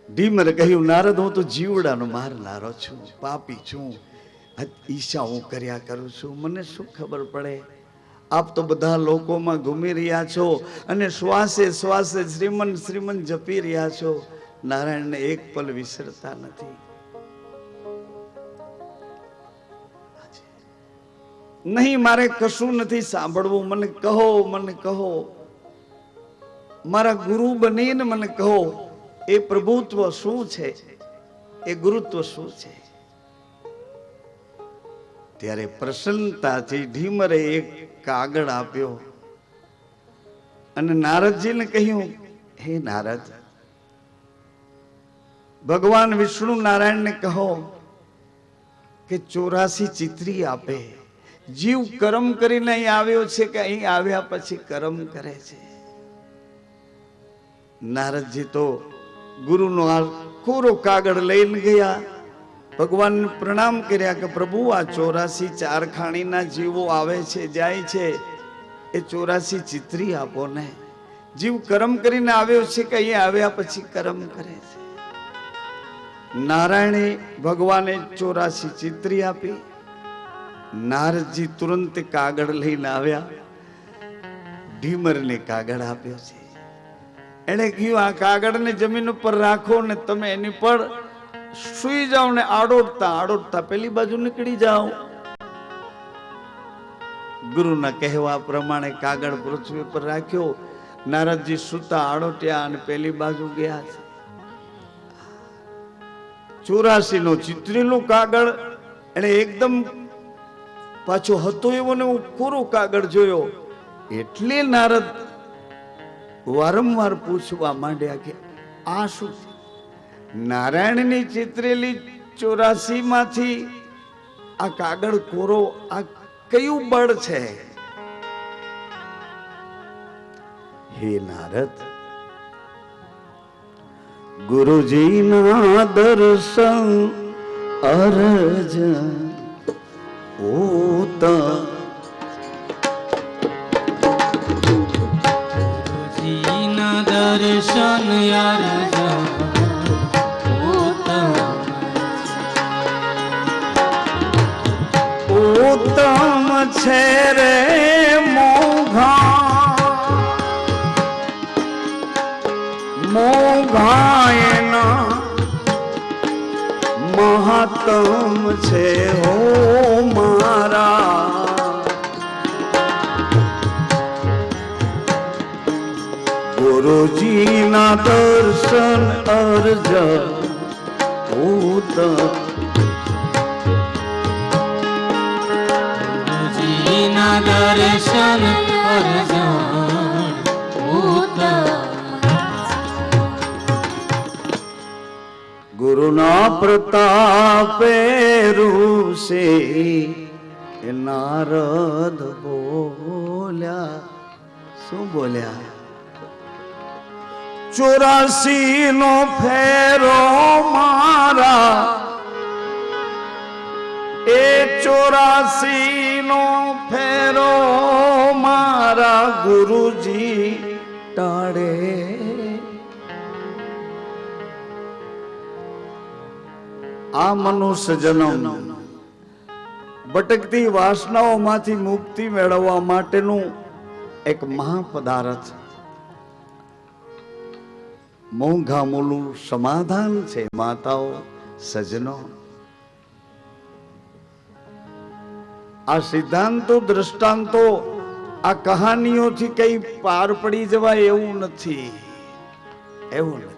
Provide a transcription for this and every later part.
ઢીમરે કહ્યું, નારદ હું તો જીવડાનો મારનારો છું, પાપી છું, ઈચ્છા હું કર્યા કરું છું, મને શું ખબર પડે? આપ તો બધા લોકોમાં ઘૂમી રહ્યા છો અને શ્વાસે શ્વાસે શ્રીમન શ્રીમન જપી રહ્યા છો, નારાયણને એક પલ વિસરતા નથી. નહીં, મારે કશું નથી સાંભળવું, મને કહો, મને કહો, મારા ગુરુ બનીને મને કહો, એ પ્રભુત્વ શું છે, એ ગુરુત્વ શું છે? ત્યારે પ્રસન્નતાથી ઢીમરે એક કાગળ આપ્યો અને નારદજીને કહ્યું, હે નારદ, ભગવાન વિષ્ણુ નારાયણને કહો કે 84 ચિત્રી આપે. જીવ કર્મ કરીને અહીં આવ્યો છે કે અહીં આવ્યા પછી કર્મ કરે છે? નારદજી તો ગુરુનો આ કોરો કાગળ લઈને ગયા, ભગવાનને પ્રણામ કર્યા કે પ્રભુ, આ 84 ચારખાણીના જીવો આવે છે જાય છે, એ 84 ચિત્રી આપો ને. જીવ કર્મ કરીને આવ્યો છે કે અહીં આવ્યા પછી કર્મ કરે છે? નારાયણે ભગવાને 84 ચિત્રી આપી. નારદજી તુરંત કાગળ લઈને આવ્યા, ઢીમરને કાગળ આપ્યો છે. એને કહ્યું, આ કાગળને જમીન ઉપર રાખો ને તમે એની પર સુઈ જાઓ ને આડોડતા આડોડતા પેલી બાજુ નીકળી જાઓ. ગુરુના કહેવા પ્રમાણે કાગળ પૃથ્વી પર રાખ્યો. નારદજી સુતા આડોટ્યા અને પેલી બાજુ ગયા છે. 84 નો ચિત્રીનું કાગળ એને એકદમ પાછો હતો એવો ને કોરો કાગળ જોયો એટલે નારદ વારંવાર પૂછવા માંડ્યા કે આ શું છે? નારાયણની ચિત્રેલી 84 માંથી આ કાગળ કોરો, આ કયું બળ છે? હે નારદ, ગુરુજીના દર્શન અરજ ઓતા, ગુરુજીના દર્શન અરજ ઉત્તમ છે રે મોઘા, મોઘા એના મહત્તમ છે હો મારા. ગુરુજીના દર્શન અરજ ઉત્તમ, દર્શન ગુરુના પ્રતાપે રૂસે નારદ બોલ્યા. શું બોલ્યા? 84 નો ફેરો મારા, એ 84 નો ફેરો મારા ગુરુજી ટાળે. આ મનુષ્ય જન્મ ભટકતી વાસનાઓમાંથી મુક્તિ મેળવવા માટેનું એક મહાપદાર્થ, મોંઘા મોલું સમાધાન છે. માતાઓ, સજનો, આ સિદ્ધાંતો દ્રષ્ટાંતો આ કહાનીઓથી કઈ પાર પડી જવાય એવું નથી, એવું નથી.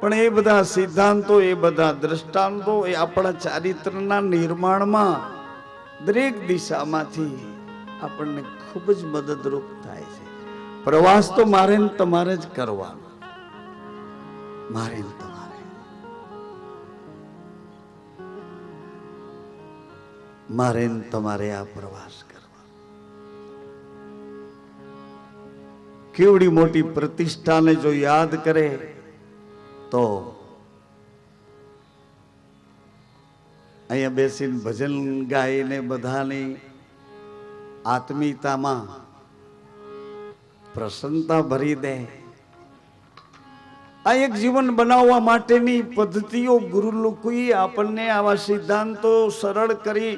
પણ એ બધા સિદ્ધાંતો, એ બધા દ્રષ્ટાંતો એ આપણા ચારિત્રના નિર્માણમાં દરેક દિશામાંથી આપણને ખૂબ જ મદદરૂપ થાય છે. પ્રવાસ તો મારે ને તમારે જ કરવાનો, મારે ને તમારે, મારે ને તમારે આ પ્રવાસ કરવા. કેવડી મોટી પ્રતિષ્ઠાને જો યાદ કરે તો અહીંયા બેસીને ભજન ગાઈને બધાની આત્મીયતામાં પ્રસન્નતા ભરી દે. આ એક જીવન બનાવવા માટેની પદ્ધતિઓ ગુરુ લોકોએ આપણને આવા સિદ્ધાંતો સરળ કરી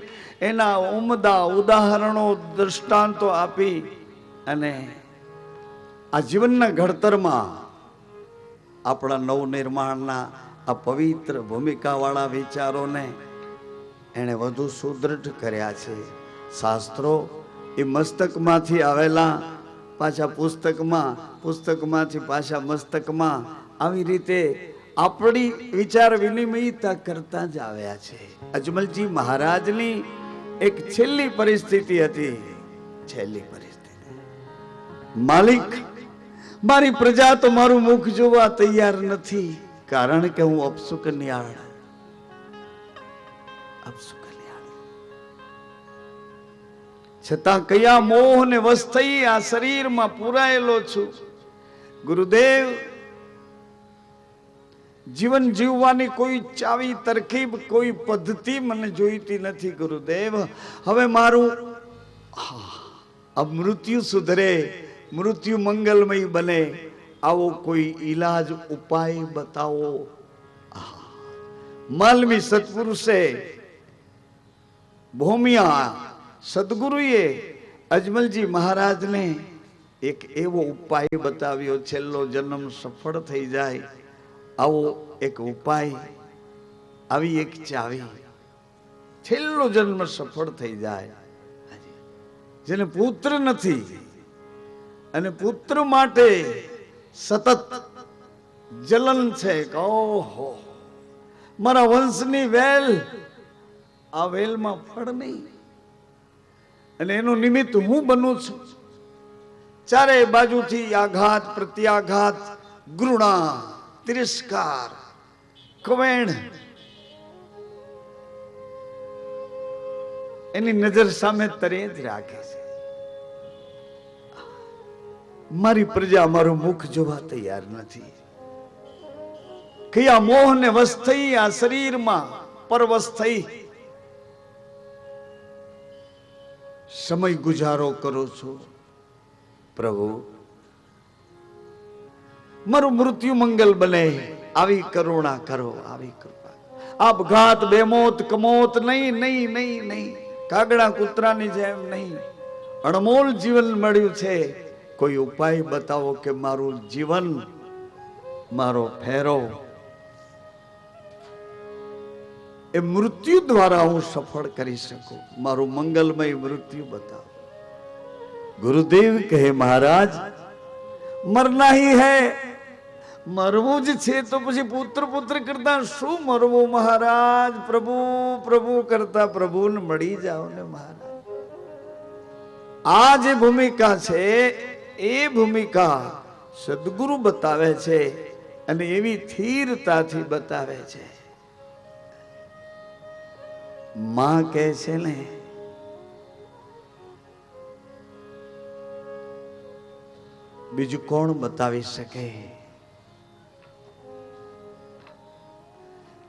એના ઉમદા ઉદાહરણો દ્રષ્ટાંતો આપી અને આ જીવનના ઘડતરમાં આપણા નવનિર્માણના આ પવિત્ર ભૂમિકાવાળા વિચારોને એણે વધુ સુદૃઢ કર્યા છે. શાસ્ત્રો એ મસ્તકમાંથી આવેલા પાછા પુસ્તકમાં, પુસ્તકમાંથી પાછા મસ્તકમાં, આવી રીતે આપણી વિચાર વિનિમયતા કરતા જ આવ્યા છે. અજમલજી મહારાજની એક છેલ્લી પરિસ્થિતિ હતી. છેલ્લી પરિસ્થિતિ, માલિક મારી પ્રજા તો મારું મુખ જોવા તૈયાર નથી, કારણ કે હું અપસુકન્યાળ. છતાં કયા મોહ ને વશ થઈ આ શરીરમાં પુરાયેલો છું. ગુરુદેવ, જીવન જીવવાની કોઈ ચાવી તરકીબ, કોઈ પદ્ધતિ મને જોઈતી નથી. ગુરુદેવ, હવે મારું આ મૃત્યુ સુધરે, મૃત્યુ મંગલમય બને, આવો કોઈ ઈલાજ ઉપાય બતાવો. માલમી સત્પુરુષે, ભૌમિયા સદગુરુએ અજમલજી મહારાજને એક એવો ઉપાય બતાવ્યો, છેલ્લો જન્મ સફળ થઈ જાય આવો એક ઉપાય, આવી એક ચાવી, છેલ્લો જન્મ સફળ થઈ જાય. જેને પુત્ર નથી અને પુત્ર માટે સતત જલન છે, ઓહો મારા વંશની વેલ, આ વેલમાં ફળ નહીં, અને એનું નિમિત્ત હું બનું છું. ચારે બાજુથી આઘાત પ્રત્યાઘાત, ઘૃણા, તિરસ્કાર, કવેણ એની નજર સામે તરે જ રાખે છે. મારી પ્રજા મારું મુખ જોવા તૈયાર નથી. કયા મોહ ને વશ થઈ આ શરીરમાં પરવશ થઈ સમય ગુજારો કરો છો. પ્રભુ, મારું મૃત્યુ મંગલ બને, આવી કરુણા કરો, આવી કૃપા. આપઘાત, બેમોત, કમોત નહીં, નહીં, નહીં, નહીં, કાગડા કૂતરાની જેમ નહીં. અણમોલ જીવન મળ્યું છે, કોઈ ઉપાય બતાવો કે મારું જીવન, મારો ફેરો એ મૃત્યુ દ્વારા હું સફળ કરી શકું. મારું મંગલમય મૃત્યુ બતાવો. ગુરુદેવ કહે, મહારાજ મરના હી હૈ, મરવું જ છે તો પછી પુત્ર પુત્ર કરતા શું મરવું મહારાજ? પ્રભુ પ્રભુ કરતા પ્રભુને મળી જાઓ ને મહારાજ. આ જે ભૂમિકા છે એ ભૂમિકા સદગુરુ બતાવે છે, અને એવી સ્થિરતાથી બતાવે છે. માં કહે છે ને, બીજું કોણ બતાવી શકે?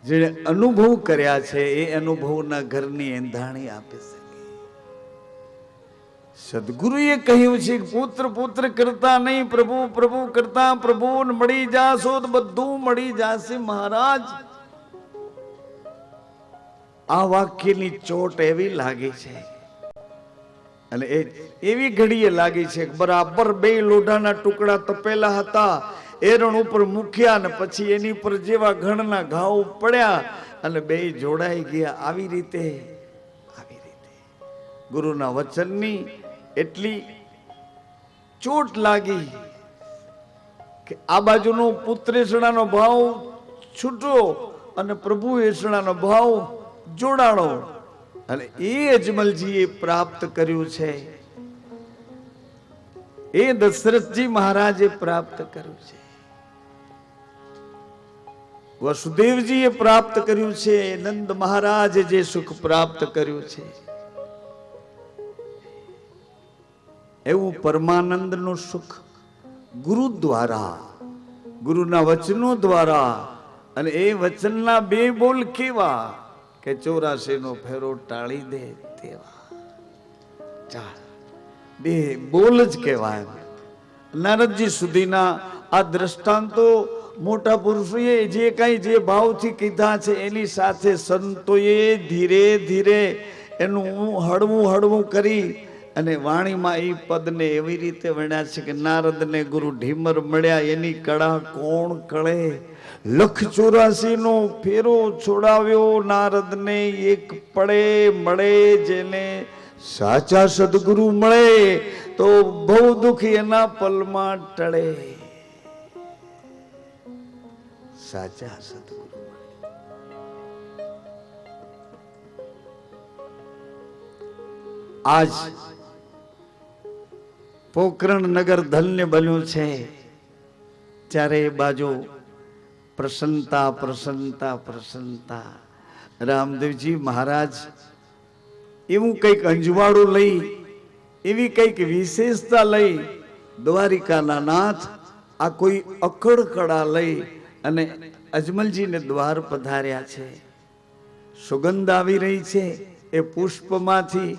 જેણે અનુભવ કર્યા છે એ અનુભવના ઘરની એંધાણી આપી શકે. સદગુરુએ કહ્યું છે પુત્ર પુત્ર કરતા નહીં, પ્રભુ પ્રભુ કરતા પ્રભુને મળી જાશો તો બધું મળી જશે મહારાજ. આ વાક્યની ચોટ એવી લાગી છે, અને એવી ઘડીએ લાગી છે, બરાબર બે લોઢાના ટુકડા તપેલા હતા, એરણ ઉપર મૂક્યા ને પછી એની પર જેવા ઘણના ઘાવ પડ્યા અને બે જોડાઈ ગયા. આવી રીતે ગુરુના વચનની એટલી ચોટ લાગી કે આ બાજુનો પુત્રેસણાનો ભાવ છૂટો અને પ્રભુ એસણાનો ભાવ જોડાણો, અને એ અજમલજીએ પ્રાપ્ત કર્યું છે, એ દશરથજી મહારાજે પ્રાપ્ત કર્યું છે, વસુદેવજીએ પ્રાપ્ત કર્યું છે, નંદ મહારાજે જે સુખ પ્રાપ્ત કર્યું છે, એવું પરમાનંદનું સુખ ગુરુ દ્વારા, ગુરુના વચનો દ્વારા, અને એ વચનના બે બોલ કેવા કે 84 નો ફેરો ટાળી દે તેવા. બે બોલ જ કહેવાય. નારદજી સુધીના આ દ્રષ્ટાંતો મોટા પુરુષોએ જે કઈ જે ભાવથી કીધા છે એની સાથે સંતોએ ધીરે ધીરે એનું હળવું હળવું કરી અને વાણીમાં એ પદને એવી રીતે વણ્યા છે કે નારદને ગુરુ ઢીમર મળ્યા એની કળા કોણ કળે, લખ 84 નો ફેરો છોડાવ્યો નારદને એક પડે મળે, જેને સાચા સદગુરુ મળે તો બહુ દુઃખ એના પલમાં ટળે. સાચા સદગુરુ આજ પોકરણ નગર ધન્ય બન્યું છે. ચારે બાજુ પ્રસન્નતા પ્રસન્નતા પ્રસન્નતા. રામદેવજી મહારાજ એવું કંઈક અંજવાળું લઈ, એવી કંઈક વિશેષતા લઈ, દ્વારિકાના નાથ આ કોઈ અખડ કળા લઈ અને અજમલજીને દ્વાર પધાર્યા છે. સુગંધ આવી રહી છે એ પુષ્પમાંથી.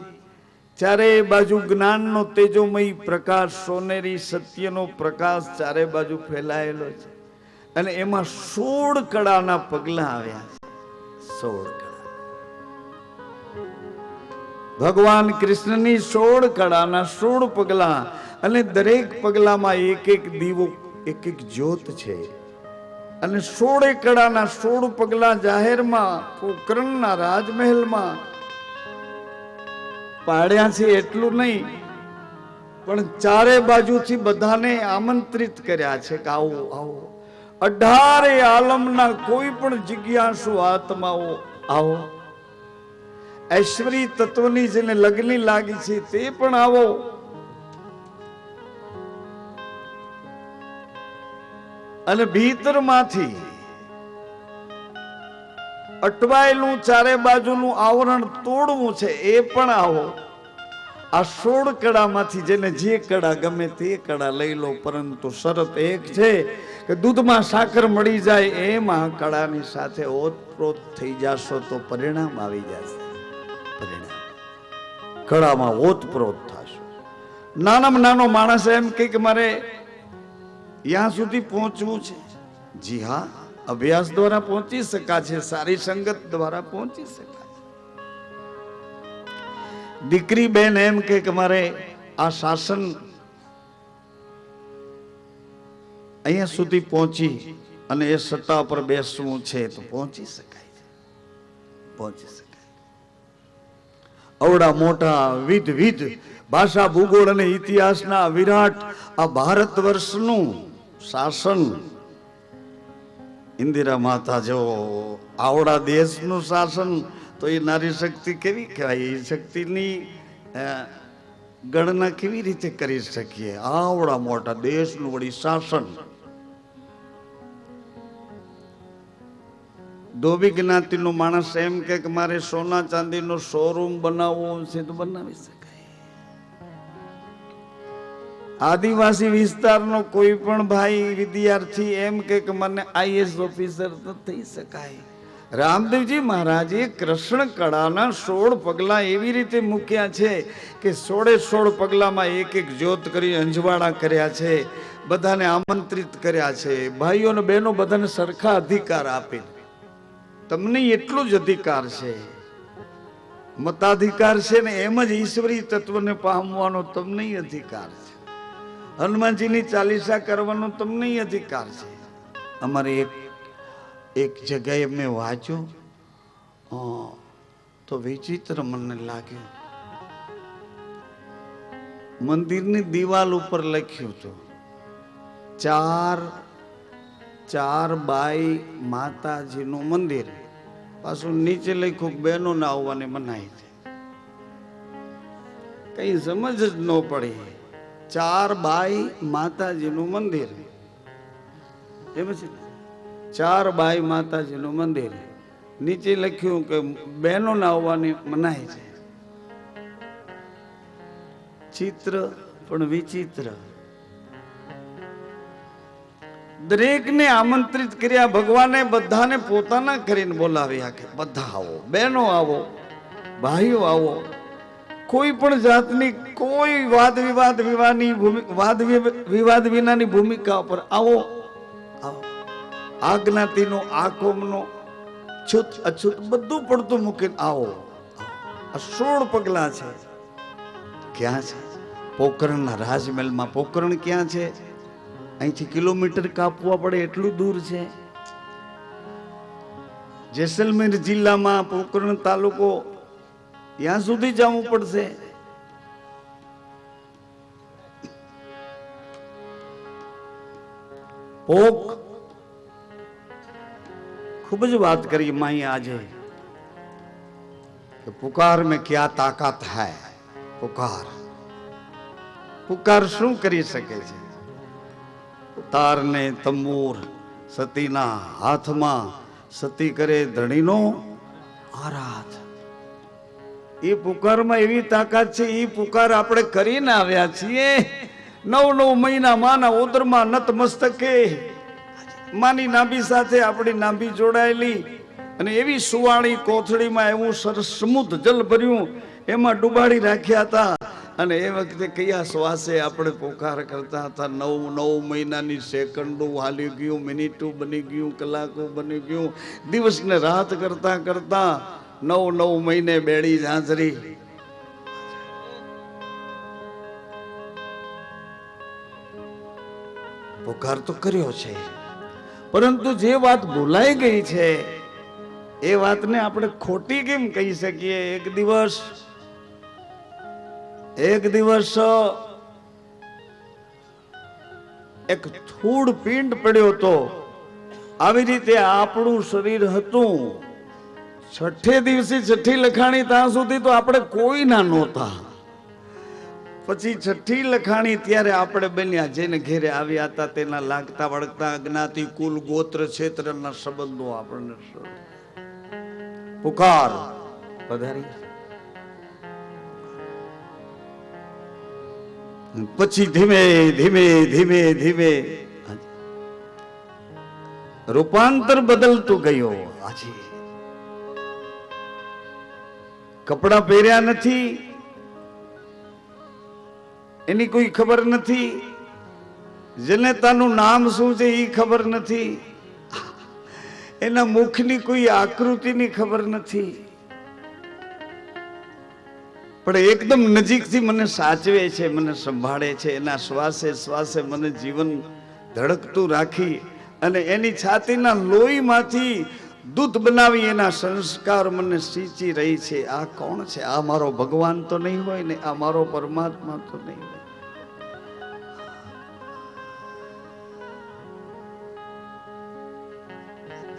ચારે બાજુ જ્ઞાનનો તેજોમય પ્રકાશ, સોનેરી સત્યનો પ્રકાશ ચારે બાજુ ફેલાયેલો છે અને એમાં 16 કળાના પગલા આવ્યા છે. 16 કળા ભગવાન કૃષ્ણની 16 કળાના 16 પગલા અને દરેક પગલામાં એક એક દીવો, એક એક જ્યોત છે અને 16 કળાના 16 પગલા જાહેરમાં પોકરણના રાજમહેલમાં પાડ્યા છે. એટલું નહીં પણ ચારે બાજુથી બધાને આમંત્રિત કર્યા છે કે આવો આવો. 18 આલમના કોઈ પણ જિજ્ઞાસુ આત્માઓ આવો. ઐશ્વરી તત્વની જેને લગની લાગી છે તે પણ આવો. અને ભીતરમાંથી અટવાયેલું ચારે બાજુનું આવરણ તોડવું છે એ પણ આવો. આ 16 કળામાંથી જેને જે કળા ગમે તે કળા લઈ લો, પરંતુ શરત એક છે કે દૂધમાં સાકર મળી જાય એમ આ કળાની સાથે ઓતપ્રોત થઈ જાશો તો પરિણામ આવી જશે. પરિણામ કળામાં ઓતપ્રોત થશો. નાનામાં નાનો માણસ એમ કે મારે ત્યાં સુધી પહોંચવું છે. જી હા, અભ્યાસ દ્વારા પહોંચી શકાય છે, સારી સંગત દ્વારા પહોંચી શકાય. દીકરી બેન એમ કે મારે આ શાસન અહીંયા સુધી પહોંચી અને એ સત્તા પર બેસવું છે તો પહોંચી શકાય છે, પહોંચી શકાય. અવડા મોટા વિધ ભાષા, ભૂગોળ અને ઇતિહાસના વિરાટ આ ભારત વર્ષનું શાસન, ઇન્દિરા માતા જો આવડા દેશનું શાસન, તો એ નારી શક્તિ કેવી કહેવાય? એ શક્તિની ગણના કેવી રીતે કરી શકીએ? આવડા મોટા દેશનું વળી શાસન. ધોબી જ્ઞાતિનો માણસ એમ કે મારે સોના ચાંદીનો શોરૂમ બનાવવો છે તો બનાવી શકાય. આદિવાસી વિસ્તારનો કોઈ પણ ભાઈ વિદ્યાર્થી એમ કે મને આઈએસ ઓફિસર તો થઈ શકાય. રામદેવજી મહારાજે કૃષ્ણ કળાના 16 પગલા એવી રીતે મૂક્યા છે કે 16 પગલામાં એક એક જ્યોત કરી અંજવાળા કર્યા છે, બધાને આમંત્રિત કર્યા છે. ભાઈઓ અને બહેનો બધાને સરખા અધિકાર આપે. તમને એટલું જ અધિકાર છે, મતાધિકાર છે ને એમ જ ઈશ્વરી તત્વને પામવાનો તમને અધિકાર છે. હનુમાનજીની ચાલીસા કરવાનો તમને અધિકાર છે. અમારે એક જગ્યાએ મેં વાંચ્યું તો વિચિત્ર મને લાગ્યું. મંદિરની દિવાલ ઉપર લખ્યું હતું, ચાર બાઈ માતાજીનું મંદિર. પાછું નીચે લખ્યું બહેનો ના આવવાની મનાઈ છે. કઈ સમજ જ ન પડી. 4 બાઈ માતાજીનું મંદિર, એમ છે 4 બાઈ માતાજીનું મંદિર. નીચે લખ્યું કે બહેનો ના આવવાની મનાઈ છે. ચિત્ર પણ વિચિત્ર. દરેકને આમંત્રિત કર્યા ભગવાને, બધાને પોતાના કરીને બોલાવ્યા કે બધા આવો, બહેનો આવો, ભાઈઓ આવો. કોઈ પણ જાતની કોઈ વાદ વિવાદ વિનાની ભૂમિકા પર આવો આવો. આ જ્ઞાતિનો, આ કોમનો, છૂત અછૂત બધું પડતું મૂકીને આવો. આ 16 પગલા છે. ક્યાં છે? પોકરણના રાજમહેલમાં. પોકરણ ક્યાં છે? અહીંથી કિલોમીટર કાપવા પડે એટલું દૂર છે. જેસલમેર જિલ્લામાં પોકરણ તાલુકો, ત્યાં સુધી જવું પડશે. પોક खूब જ વાત કરી માઈ આજે કે પુકાર में क्या ताकत है. પુકાર પુકાર શું કરી શકે છે? તારને તંબૂર સતીના હાથમાં, સતી કરે ધણીનો આરાધ. એ પુકારમાં એવી તાકાત છે. એ પુકાર આપણે કરીને આવ્યા છીએ. 9 મહિના માના ઉદરમાં નતમસ્તકે માની નાભી સાથે આપણી નાભી જોડાયેલી, અને એવી સુવાણી કોથળીમાં એવું સરસ સમુદ્ર જલ ભર્યું, એમાં ડુબાડી રાખ્યા હતા. અને એ વખતે કયા શ્વાસે આપણે પોકાર કરતા હતા. 9 મહિનાની સેકન્ડો હાલી ગયું, મિનિટો બની ગયું, કલાકો બની ગયું, દિવસ ને રાત કરતા કરતા 9 મહિને બેડી ઝાંઝરી. પોકાર તો કર્યો છે, પરંતુ જે વાત ભૂલાઈ ગઈ છે એ વાતને આપણે ખોટી કેમ કહી શકીએ? એક દિવસ એક થૂળ પિંડ પડ્યો હતો. આવી રીતે આપણું શરીર હતું. 6 દિવસે 6 લખાણી ત્યાં સુધી તો આપણે કોઈ ના નહોતા. પછી 6 લખાણી ત્યારે આપણે બન્યા. જેને ઘેરે આવ્યા હતા તેના લાગતા વળગતા જ્ઞાતિ, કુલ, ગોત્ર, ક્ષેત્રના સંબંધો આપણને પુકાર પધારી. પછી ધીમે ધીમે ધીમે ધીમે રૂપાંતર બદલતું ગયું. આજે કપડા પહેર્યા નથી, એની કોઈ ખબર નથી. જનેતાનું નામ શું છે એ ખબર નથી. એના મુખની કોઈ આકૃતિની ખબર નથી. પણ એકદમ નજીકથી મને સાચવે છે, મને સંભાળે છે. એના શ્વાસે શ્વાસે મને જીવન ધડકતું રાખી અને એની છાતીના લોહીમાંથી દૂધ બનાવી એના સંસ્કાર મને સિંચી રહી છે. આ કોણ છે? આ મારો ભગવાન તો નહીં હોય ને? આ મારો પરમાત્મા તો નહીં હોય?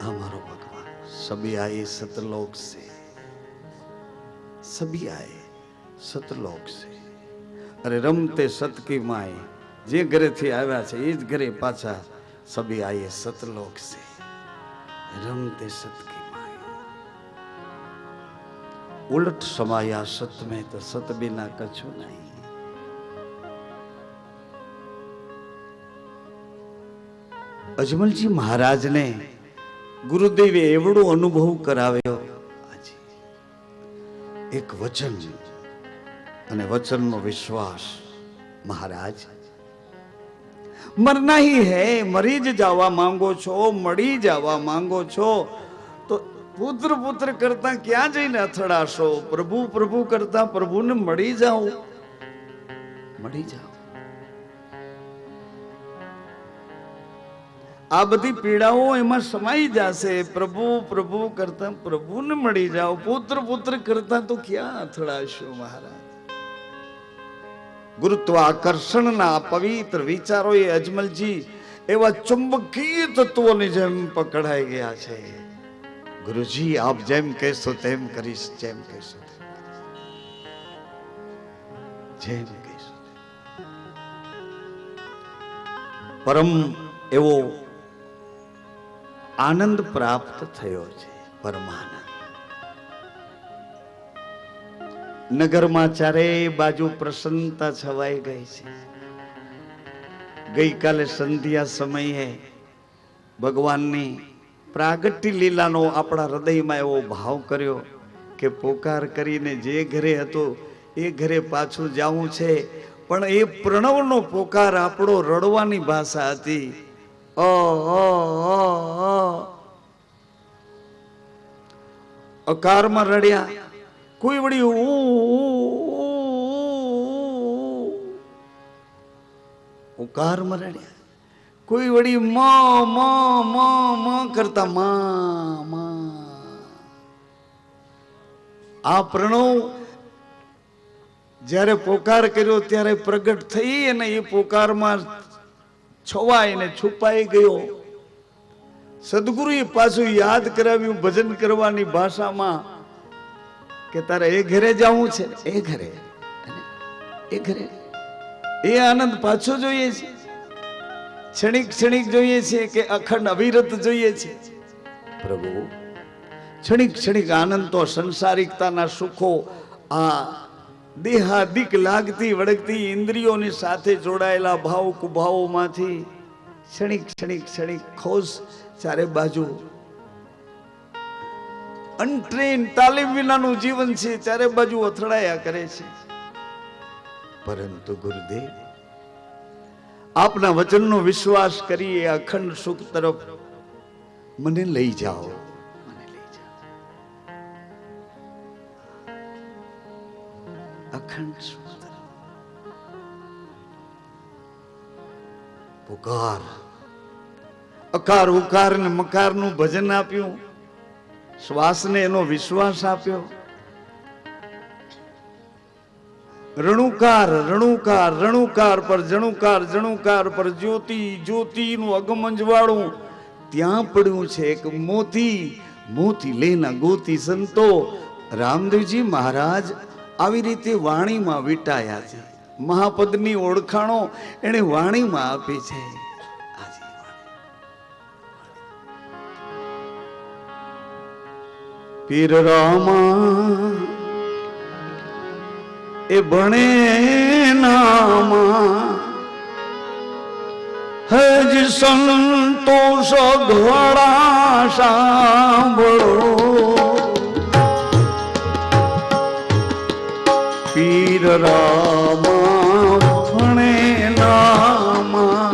हमारो भगवान सभी आए सतलोक से, सभी आए सतलोक से. अरे रमते सत की माए, जे घरे थी आव्या छे ए ज घरे पाछा सभी आए सतलोक से. रमते सत की माए. उलट समाया सत में तो सत बिना कछु नहीं. अजमल जी महाराज ने गुरुदेवे एवडो अनुभव कराव्यो. एक वचन અને વચનનો વિશ્વાસ. મહારાજ, મરના ही है. મરી જ જવા માંગો છો, મળી જવા માંગો છો તો પુત્ર પુત્ર કરતા ક્યાં જઈને અથડાશો? પ્રભુ પ્રભુ કરતા પ્રભુને મળી જાઓ, મળી જાઓ. આ બધી પીડાઓ એમાં સમાઈ જશે. પ્રભુ પ્રભુ કરતા પ્રભુને મળી જાઓ. પુત્ર પુત્ર કરતા તો ક્યાં અથડાશો? મહારાજ, ગુરુત્વાકર્ષણના પવિત્ર વિચારોએ અજમલજી એવા ચુંબકીય તત્વોની જેમ પકડાઈ ગયા છે. ગુરુજી, આપ જેમ કહેશો તેમ કરીશ, જેમ કહેશો જેમ કહેશો. પરમ એવો આનંદ પ્રાપ્ત થયો છે. પરમાનંદ. નગરમાં ચારેય બાજુ પ્રસન્નતા છવાઈ ગઈ છે. ગઈકાલે સંધ્યા સમયે ભગવાનની પ્રાગટ્ય લીલાનો આપણા હૃદયમાં એવો ભાવ કર્યો કે પોકાર કરીને જે ઘરે હતો એ ઘરે પાછું જવું છે. પણ એ પ્રણવનો પોકાર આપણો રડવાની ભાષા હતી. અ અકારમાં રડ્યા, કોઈ વળી ઉકારમાં રડ્યા, કોઈ વળી મ મ મ મ કરતા મા મા. આ પ્રણવ જ્યારે પોકાર કર્યો ત્યારે પ્રગટ થઈ અને એ પોકારમાં છવાય ને છુપાઈ ગયો. સદગુરુએ પાછું યાદ કરાવ્યું ભજન કરવાની ભાષામાં કે તારે એ ઘરે જવું છે, એ ઘરે એ ઘરે. એ આનંદ પાછો જોઈએ છે, ક્ષણિક ક્ષણિક જોઈએ છે કે અખંડ અવિરત જોઈએ છે? પ્રભુ ક્ષણિક ક્ષણિક આનંદ તો સંસારિકતાના સુખો, આ દેહાદિક લાગતી વળગતી ઇન્દ્રિયોની સાથે જોડાયેલા ભાવ કુભાવોમાંથી ક્ષણિક ક્ષણિક ક્ષણિક ખોશ ચારે બાજુ અનટ્રેન તાલીમ વિનાનું જીવન છે, ચારે બાજુ અથડાયા કરે છે. પરંતુ ગુરુદેવ આપના વચનનો વિશ્વાસ કરી એ અખંડ સુખ તરફ મને લઈ જાઓ, મને લઈ જાઓ. અખંડ સુખ તરફ પુકાર. અકાર ઉકાર ને મકાર નું ભજન આપ્યું, શ્વાસને એનો વિશ્વાસ આપ્યો. રણુકાર રણુકાર રણુકાર પર જણુકાર જણુકાર પર જ્યોતિ જ્યોતિ નું અગમંજવાળું ત્યાં પડ્યું છે એક મોતી. મોતી લેના ગોતી સંતો. રામદેવજી મહારાજ આવી રીતે વાણીમાં વીટાયા છે. મહાપદની ઓળખાણો એને વાણીમાં આપી છે. પીર રામા એ ભણે નામા હજ સંતોષ ઘોડા સાંભળો. પીર રામા ભણે નામા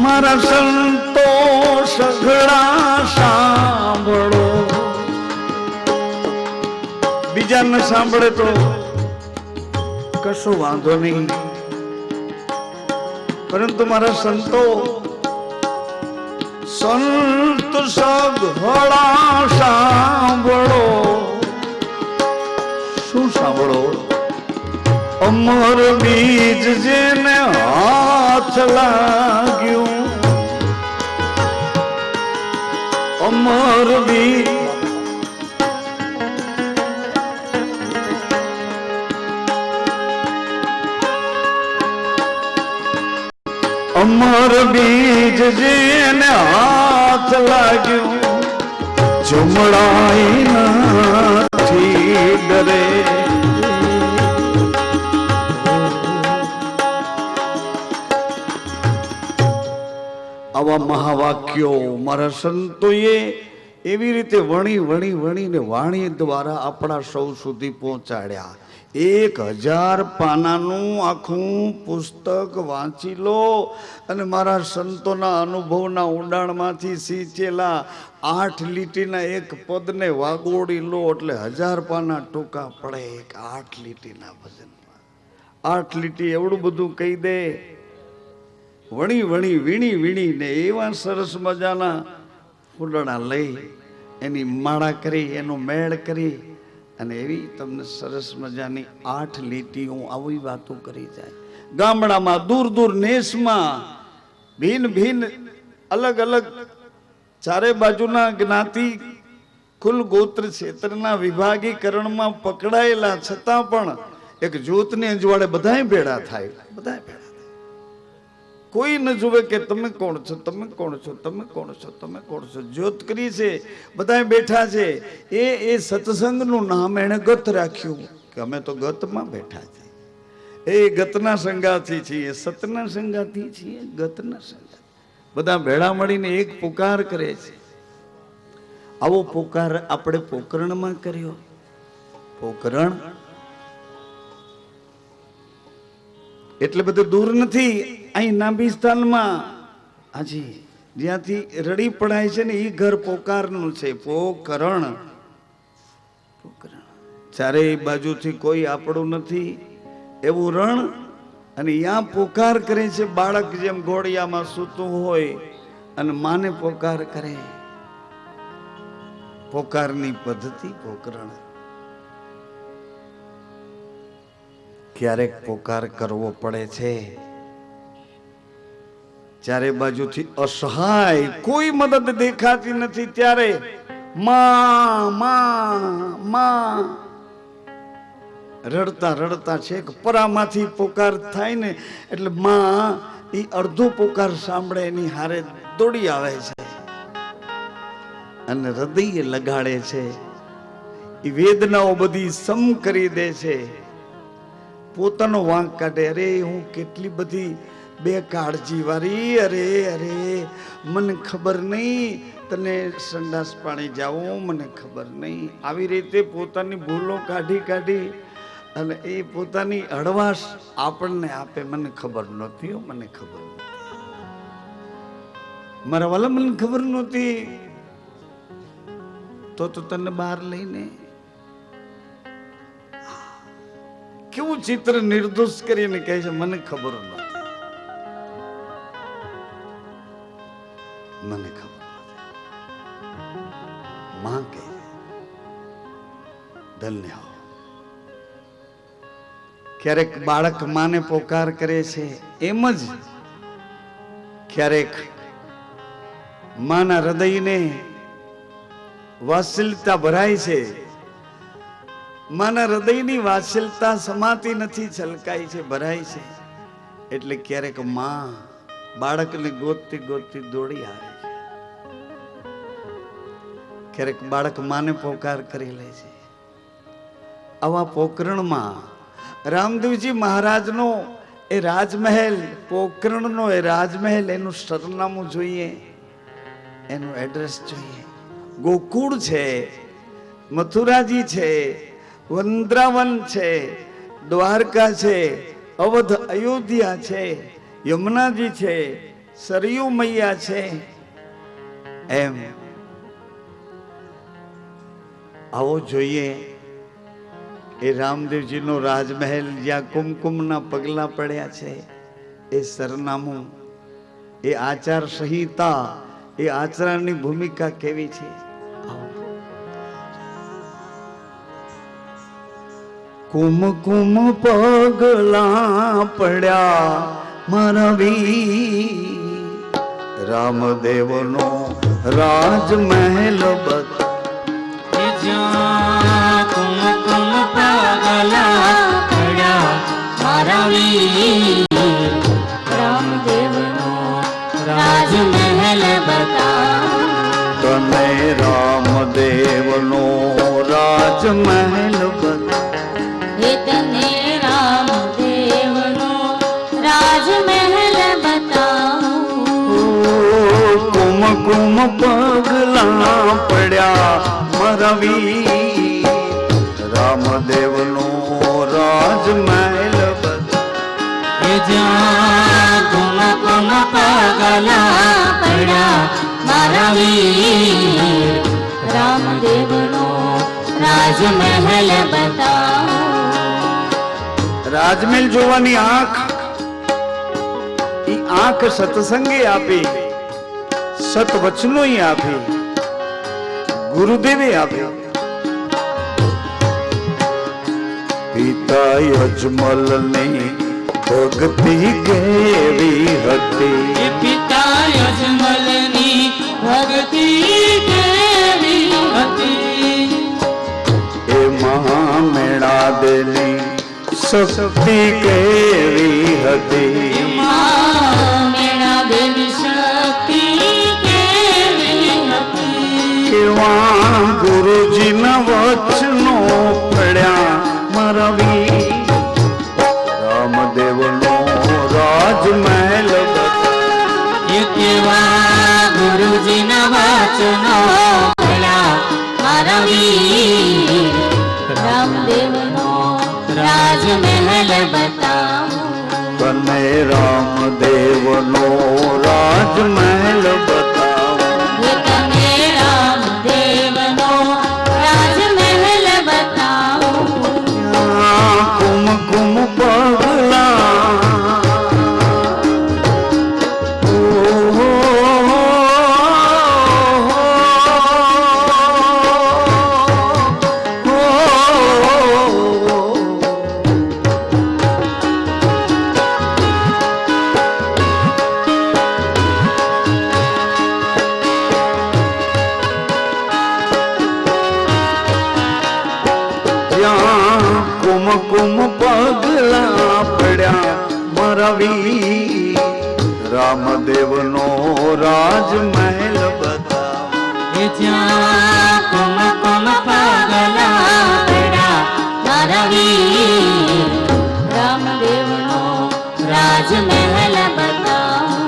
મારા સંતોષ ઘોડા સાંભળો. બીજા ન સાંભળે તો કશો વાંધો નહીં, પરંતુ મારા સંતો સંત સઘળા સાંભળો. શું સાંભળો? અમર બીજ જેને હાથ લાગ્યું, અમર બીજ અમર બીજ જેને હાથ લાગ્યું જમણાઈ નથી ડરે. આવા મહાવાક્યો મારા સંતોએ એવી રીતે વણી વણી વણીને વાણી દ્વારા આપણા સૌ સુધી પહોંચાડ્યા. 1000 પાનાનું આખું પુસ્તક વાંચી લો અને મારા સંતોના અનુભવના ઊંડાણમાંથી સિંચેલા 8 લીટીના એક પદને વાગોડી લો એટલે 1000 પાના ટૂંકા પડે. 8 લીટીના ભજનમાં 8 લીટી એવડું બધું કહી દે. વણી વણી વીણી વીણીને એવા સરસ મજાના ફૂલડા લઈ એની માળા કરી એનો મેળ કરી અને એવી તમને સરસ મજાની 8 લીટીઓ આવી વાતો કરી જાય. ગામડામાં દૂર દૂર નેસમાં ભિન્ન ભિન્ન અલગ અલગ ચારે બાજુના જ્ઞાતિ કુલ ગોત્ર ક્ષેત્રના વિભાગીકરણમાં પકડાયેલા છતાં પણ એક જ્યોતને અજવાળે બધાય ભેળા થાય. બધાય ભેળા થાય. કોઈ ન જોવે કે તમે કોણ છો, તમે કોણ છો, તમે કોણ છો, તમે કોણ છો. જ્યોત કરી છે, બધાય બેઠા છે. એ સત્સંગનું નામ એણે ગત રાખ્યું કે અમે તો ગતમાં બેઠા છીએ. એ ગતના સંગાથી છીએ, સતના સંગાથી છીએ, ગતના સંગાથી. બધા ભેળા મળીને એક પુકાર કરે છે. આવો પુકાર આપણે પોકરણમાં કર્યો. પોકરણ એટલે બધું દૂર નથી. અહીં નાભી સ્થાનમાં હાજી જ્યાંથી રડી પડાય છે ને એ ઘર પોકારનું છે. પોકરણ ચારેય બાજુથી કોઈ આપણું નથી એવું રણ, અને ત્યાં પોકાર કરે છે બાળક જેમ ઘોડિયામાં સૂતું હોય અને માને પોકાર કરે. પોકારની પદ્ધતિ પોકરણ. ક્યારેક પોકાર કરવો પડે છે, ચારે બાજુથી અસહાય કોઈ મદદ દેખાતી નથી ત્યારે માં માં માં રડતા રડતા છેક પરામાંથી પોકાર થાય ને એટલે માં ઈ અડધો પોકાર સાંભળે એની હારે દોડી આવે છે અને હૃદય લગાડે છે. ઈ વેદનાઓ બધી સમ કરી દે છે. પોતાનો વાંક કાઢે, અરે હું કેટલી બધી બે કાળજી વાળી, અરે અરે મને ખબર નહીં તને સંડાસ પાણી જાવું, મને ખબર નહીં. આવી રીતે પોતાની ભૂલો કાઢી કાઢી અને એ પોતાની હળવાશ આપણને આપે. મને ખબર નહોતી, મને ખબર નહોતી મારા વાલા, મને ખબર નહોતી. તો તને બહાર લઈને કેવું ચિત્ર નિર્દોષ કરીને કહે છે મને ખબર નહોતી, મને ખબર નથી. માં કે ધન્ય હો. ક્યારેક બાળક માને પોકાર કરે છે એમ જ ક્યારેક માના હૃદયને વાત્સલ્યતા ભરાય છે. માના હૃદયની વાત્સલ્યતા સમાતી નથી, છલકાય છે, ભરાય છે. એટલે ક્યારેક માં બાળકને ગોતતી ગોતતી દોડી આવે છે. ક્યારેક બાળક માને પોકાર કરી લે છે. આવા પોકરણમાં રામદેવજી મહારાજનો એ રાજમહેલ, પોકરણનો એ રાજમહેલ, એનું સરનામું જોઈએ, એનું એડ્રેસ જોઈએ. ગોકુળ છે, મથુરાજી છે, વૃંદાવન છે, દ્વારકા છે, અવધ અયોધ્યા છે, યમુનાજી છે, સરયુ મૈયા છે. એમ આવો જોઈએ એ રામદેવજીનો રાજમહેલ જ્યાં કુમકુમના પગલા પડ્યા છે, એ સરનામું, એ આચાર સંહિતા, એ આચરણની ભૂમિકા કેવી છે. કુમકુમ પગલા પડ્યા મારા વીર, રામદેવનો રાજમહેલ બતા. કુમકુમ પગલા પડ્યા મારા વીર, રામદેવનો રાજમહેલ બતા. તને રામદેવનો રાજમહેલ બતા. તને રામદેવનો રાજમહેલ બતાવું. કુમકુમ પગલા પડ્યા મારા વીર, રામદેવનો રાજમહેલ બતા. કુમકુમ પગલા પડ્યા મારા વીર, રામદેવનો રાજમહેલ બતાવું. રાજમહેલ જોવાની આંખ, ઈ આંખ સત્સંગે આપી, સતવચનો આપી, ગુરુદેવે આપી. પિતા અજમલની ભક્તિ કેવી હતી. પિતા અજમલની ભક્તિ કેવી હતી. એ મહામેળા દેલી શક્તિ કેવી હતી. મેળા દેવી શક્તિ કેવી હતી. કેવા ગુરુજીના વચનો પડ્યા મારા વીર, રામદેવનો રાજમહેલ બતા. કેવા ગુરુજીના વચનો પડ્યા મારા વીર, રામદેવનો રાજમહેલ બતાવું. રામદેવનો રાજમહેલ બતાવું. હે તને રામદેવનો રાજમહેલ બતાવું. ત્યાં કુમકુમ પગલા કુમકુમ પગલા પડ્યા મારા વીર. રામદેવનો રાજમહેલ બતાવો. એ જ્યાં કુમકુમ પગલા પડ્યા મારા વીર. રામદેવનો રાજમહેલ બતાવું.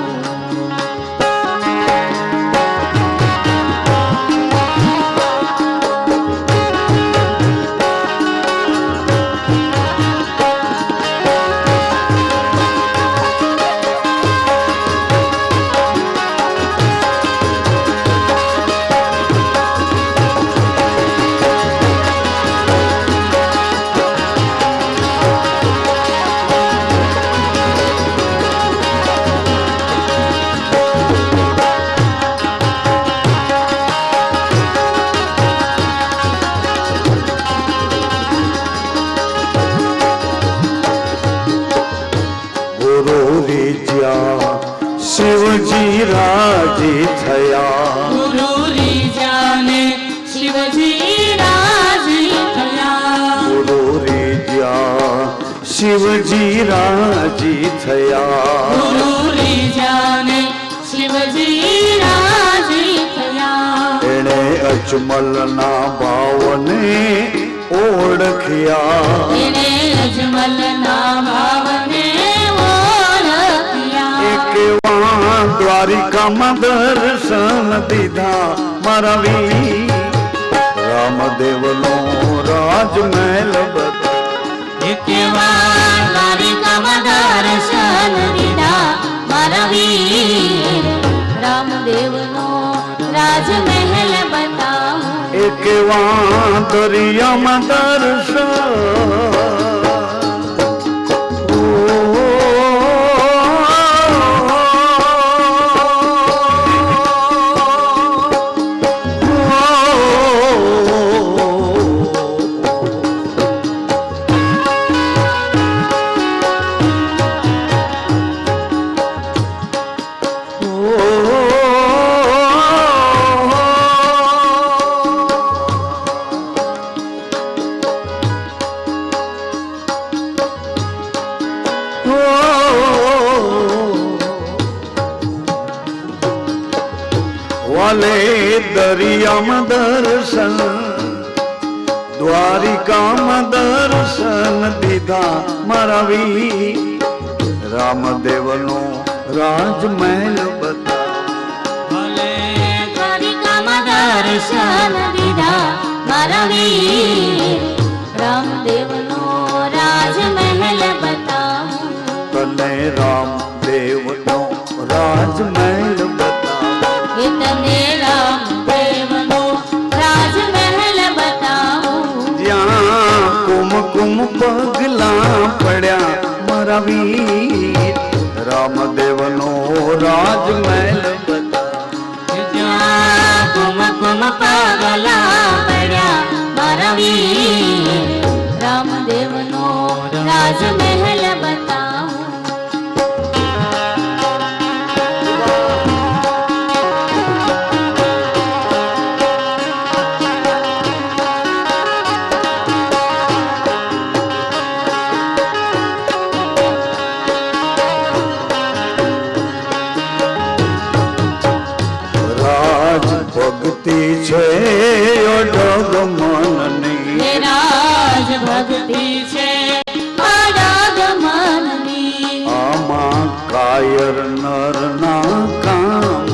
શિવજી રાજી થયા. ગુરુ રીજાને શિવજી રાજી થયા. ગુરુ રીજા શિવજી રાજી થયા. ગુરુ રીજાને શિવજી રાજી થયા. એણે અજમલના ભાવને ઓળખ્યા. એણે અજમલના ભાવને ઓળખ્યા. કેવા દ્વારિકામાં દર્શન દીધા મારા વીર. રામદેવનો રાજમહેલ બતાવો. કેવા દ્વારિકામાં દર્શન દીધા મારા વીર. રામદેવનો રાજમહેલ બતાવું. એ કેવા દરિયામાં દર્શન. વાલે દરિયામાં દર્શન, દ્વારિકામાં દર્શન દીધા મારા વીર. રામદેવનો રાજમહેલ બતાવો. દ્વારિકામાં દર્શન દીધા મારા વીર. રામદેવનો રાજમહેલ બતાવું. તને રામદેવનો રાજમહેલ બતાવો. એ તને રામદેવનો રાજમહેલ બતાવું. જ્યાં કુમકુમ પગલા પડ્યા મારા વીર. રામદેવનો રાજમહેલ બતાવો. જ્યાં કુમકુમ પગલા પડ્યા મારા વીર. રામદેવનો રાજમહેલ બતાવું. ભક્તિ છે અડગ મનની. રાજ ભક્તિ છે અડગ મનની. આમાં કાયર નર ના કામ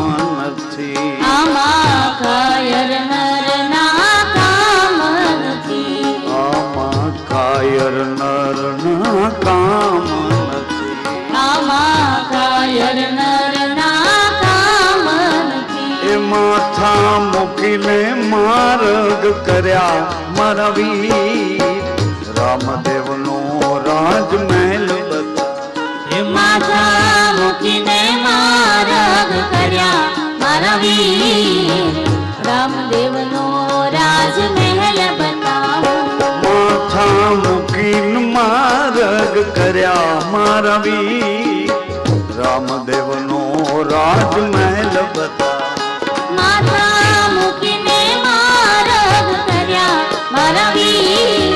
નથી. આમાં કાયર નર ના કામ નથી. આમાં કાયર નર ના કામ નથી. આમાં હર નર ના કામ નથી. એ માથા મૂકીને માર્ગ કર્યા મારા વીર રામદેવનો રાજમહેલ બતાવ્યો. એ માથા મૂકીને માર્ગ કર્યા મારા વીર રામદેવનો રાજમહેલ બતાવો. માથા મૂકીને માર્ગ કર્યા મારા વીર રામદેવનો રાજમહેલ બતાવ્યો. માથા મૂકીને માર્ગ કર્યા મારા વીર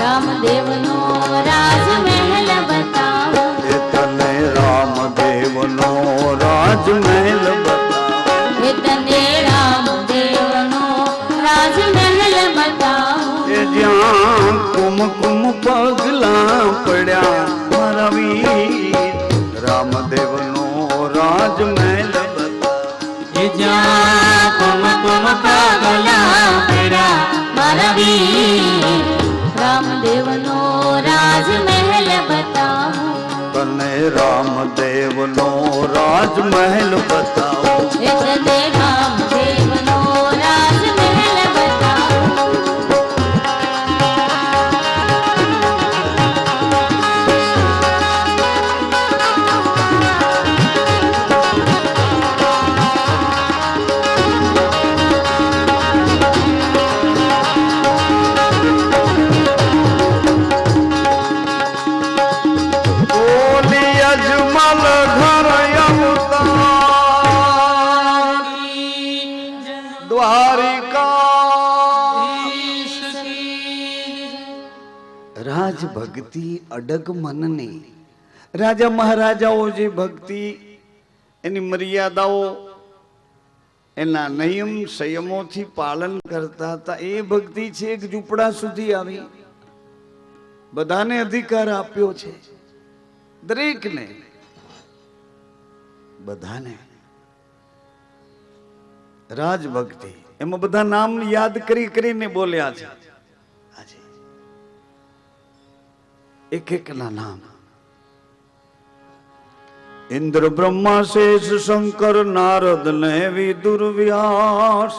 રામદેવનો રાજમહેલ બતાવો. એ તને રામદેવનો રાજમહેલ બતાવ્યો. એ તને રામદેવનો રાજમહેલ બતાવો. એ જ્યાં કુમકુમ પગલા પડ્યા મારા વીર રામદેવનો રાજમહેલ બતાવ્યો. એ જ્યાં કુમકુમ પગલા પડ્યા મારા વીર રામદેવનો રાજમહેલ બતાવો. તને રામદેવનો રાજમહેલ બતાવો. એ તને રામદેવનો રાજમહેલ બતાવો. બોલી અજમલ ઘર અવતાર દ્વારિકા રાજ ભક્તિ અડગ મનની. રાજા મહારાજાઓ જે ભક્તિ એની મર્યાદાઓ એના નિયમ સંયમોથી પાલન કરતા હતા એ ભક્તિ છે એક ઝૂંપડા સુધી આવી. બધાને અધિકાર આપ્યો છે, દરેકને, બધાને. રાજભક્તિ એમાં બધા નામ યાદ કરી કરીને બોલ્યા છે આજે. એક એક ના નામ. ઇન્દ્ર બ્રહ્મા શેષ શંકર નારદ ને વિદુર વ્યાસ.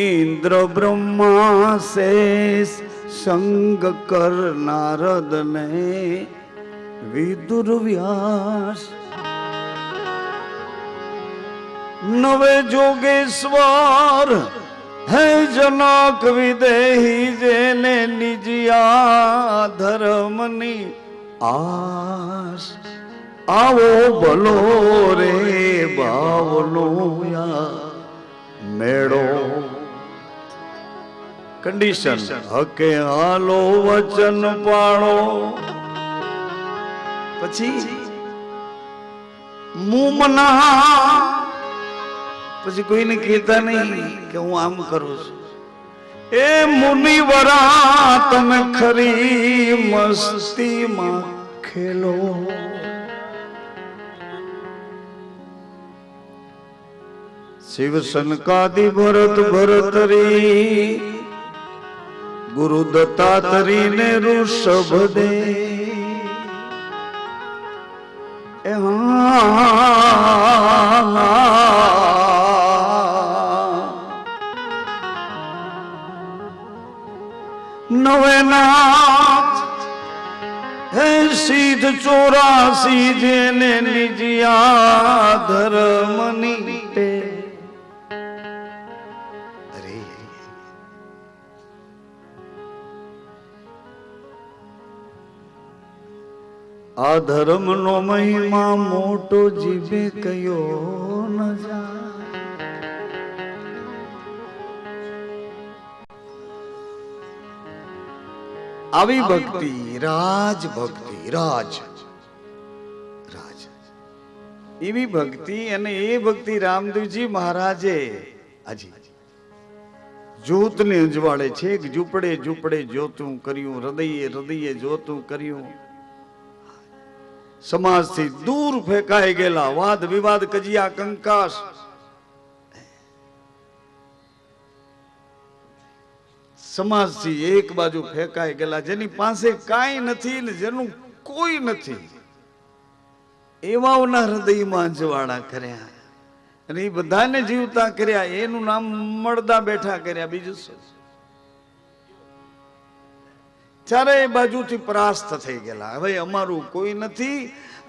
ઇન્દ્ર બ્રહ્મા શેષ શંકર નારદ ને વિદુર વ્યાસ. નવે જોગેશ્વર હે જનક વિદેહી જેને નિજિયા ધર્મની આસ. આવો ભલો રે ભાવનો મેળો. કંડિશન હકે હાલો વચન પાળો. પછી મુમના પછી કોઈને કહેતા નહીં કે હું આમ કરું છું. એ મુનિવરા તમે ખરી મસ્તીમાં ખેલો. શિવ સનકાદિ ભરત ભરતરી ગુરુ દત્તાત્રી ને ઋષભ દે. નવે નાથ હે સિદ્ધ 84 જેને નિજિયા ધર્મની ટે. અરે આ ધર્મ નો મહિમા મોટો જીભે કયો ન જાય. આવી ભક્તિ રાજ ભક્તિ. રાજ રાજ એવી ભક્તિ. અને એ ભક્તિ રામદેવજી મહારાજે આજે જ્યોતને અજવાળે છે. ઝૂંપડે ઝૂંપડે જોતું કર્યું, હૃદયે હૃદયે જોતું કર્યું. સમાજથી દૂર ફેંકાઈ ગયેલા વાદ વિવાદ કજિયા કંકાસ સમાજથી એક બાજુ ફેંકાઈ ગયેલા, જેની પાસે કાંઈ નથી ને જેનું કોઈ નથી, એવાઓના હૃદયમાં જવાળા કર્યા અને એ બધાને જીવતા કર્યા. એનું નામ મળદા બેઠા કર્યા. બીજું શું? ચારેય બાજુથી પરાસ્ત થઈ ગયેલા. હવે અમારું કોઈ નથી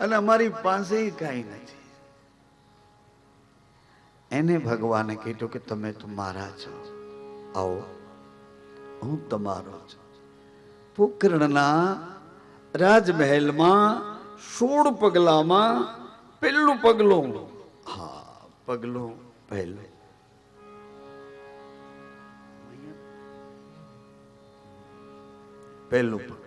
અને અમારી પાસે કાંઈ નથી. એને ભગવાને કીધું કે તમે તો મારા છો, આવો હું તમારો છું. પોખરણના રાજમહેલમાં 16 પગલામાં પહેલું પગલું, હા પગલું પહેલું, પહેલું પગલું.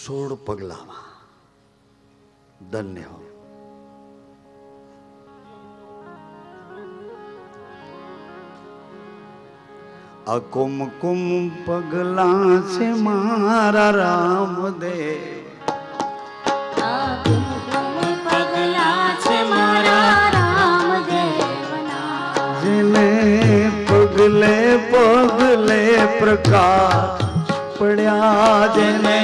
સોળ પગલામાં ધન્ય હો. આ કુમકુમ પગલા છે મારા રામદેવ, આ કુમકુમ પગલા છે મારા રામદેવના, જેને પગલે પગલે પ્રકાશ પડ્યા, જેને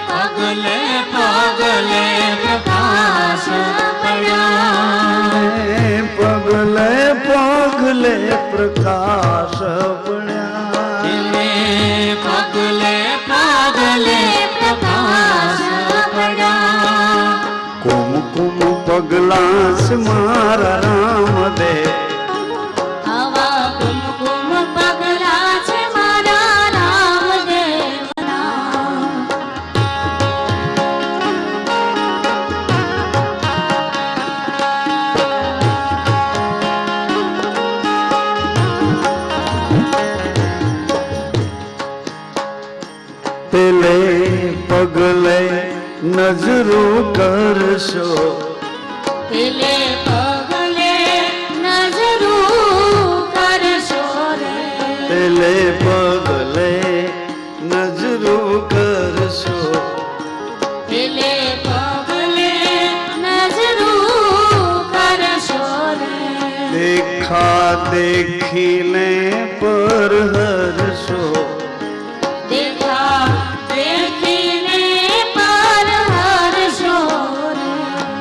પગલે પગલે પ્રકાશ પડ્યા, પગલે પગલે પ્રકાશ પડ્યા, પગલે પગલે પ્રકાશ પડ્યા. કુમકુમ પગલા છે મારા રામદેવ, આવા કુમકુમ પગલા છે મારા રામદેવના. પેલે પગલે નજરો કરશો, પેલે પગલે નજરો કરશો રે, પેલે પગલે નજરો કરશો, પેલે પગલે નજરો કરશો રે, દેખા દેખીને પર હરશો, દેખા દેખીને પર હરશો રે,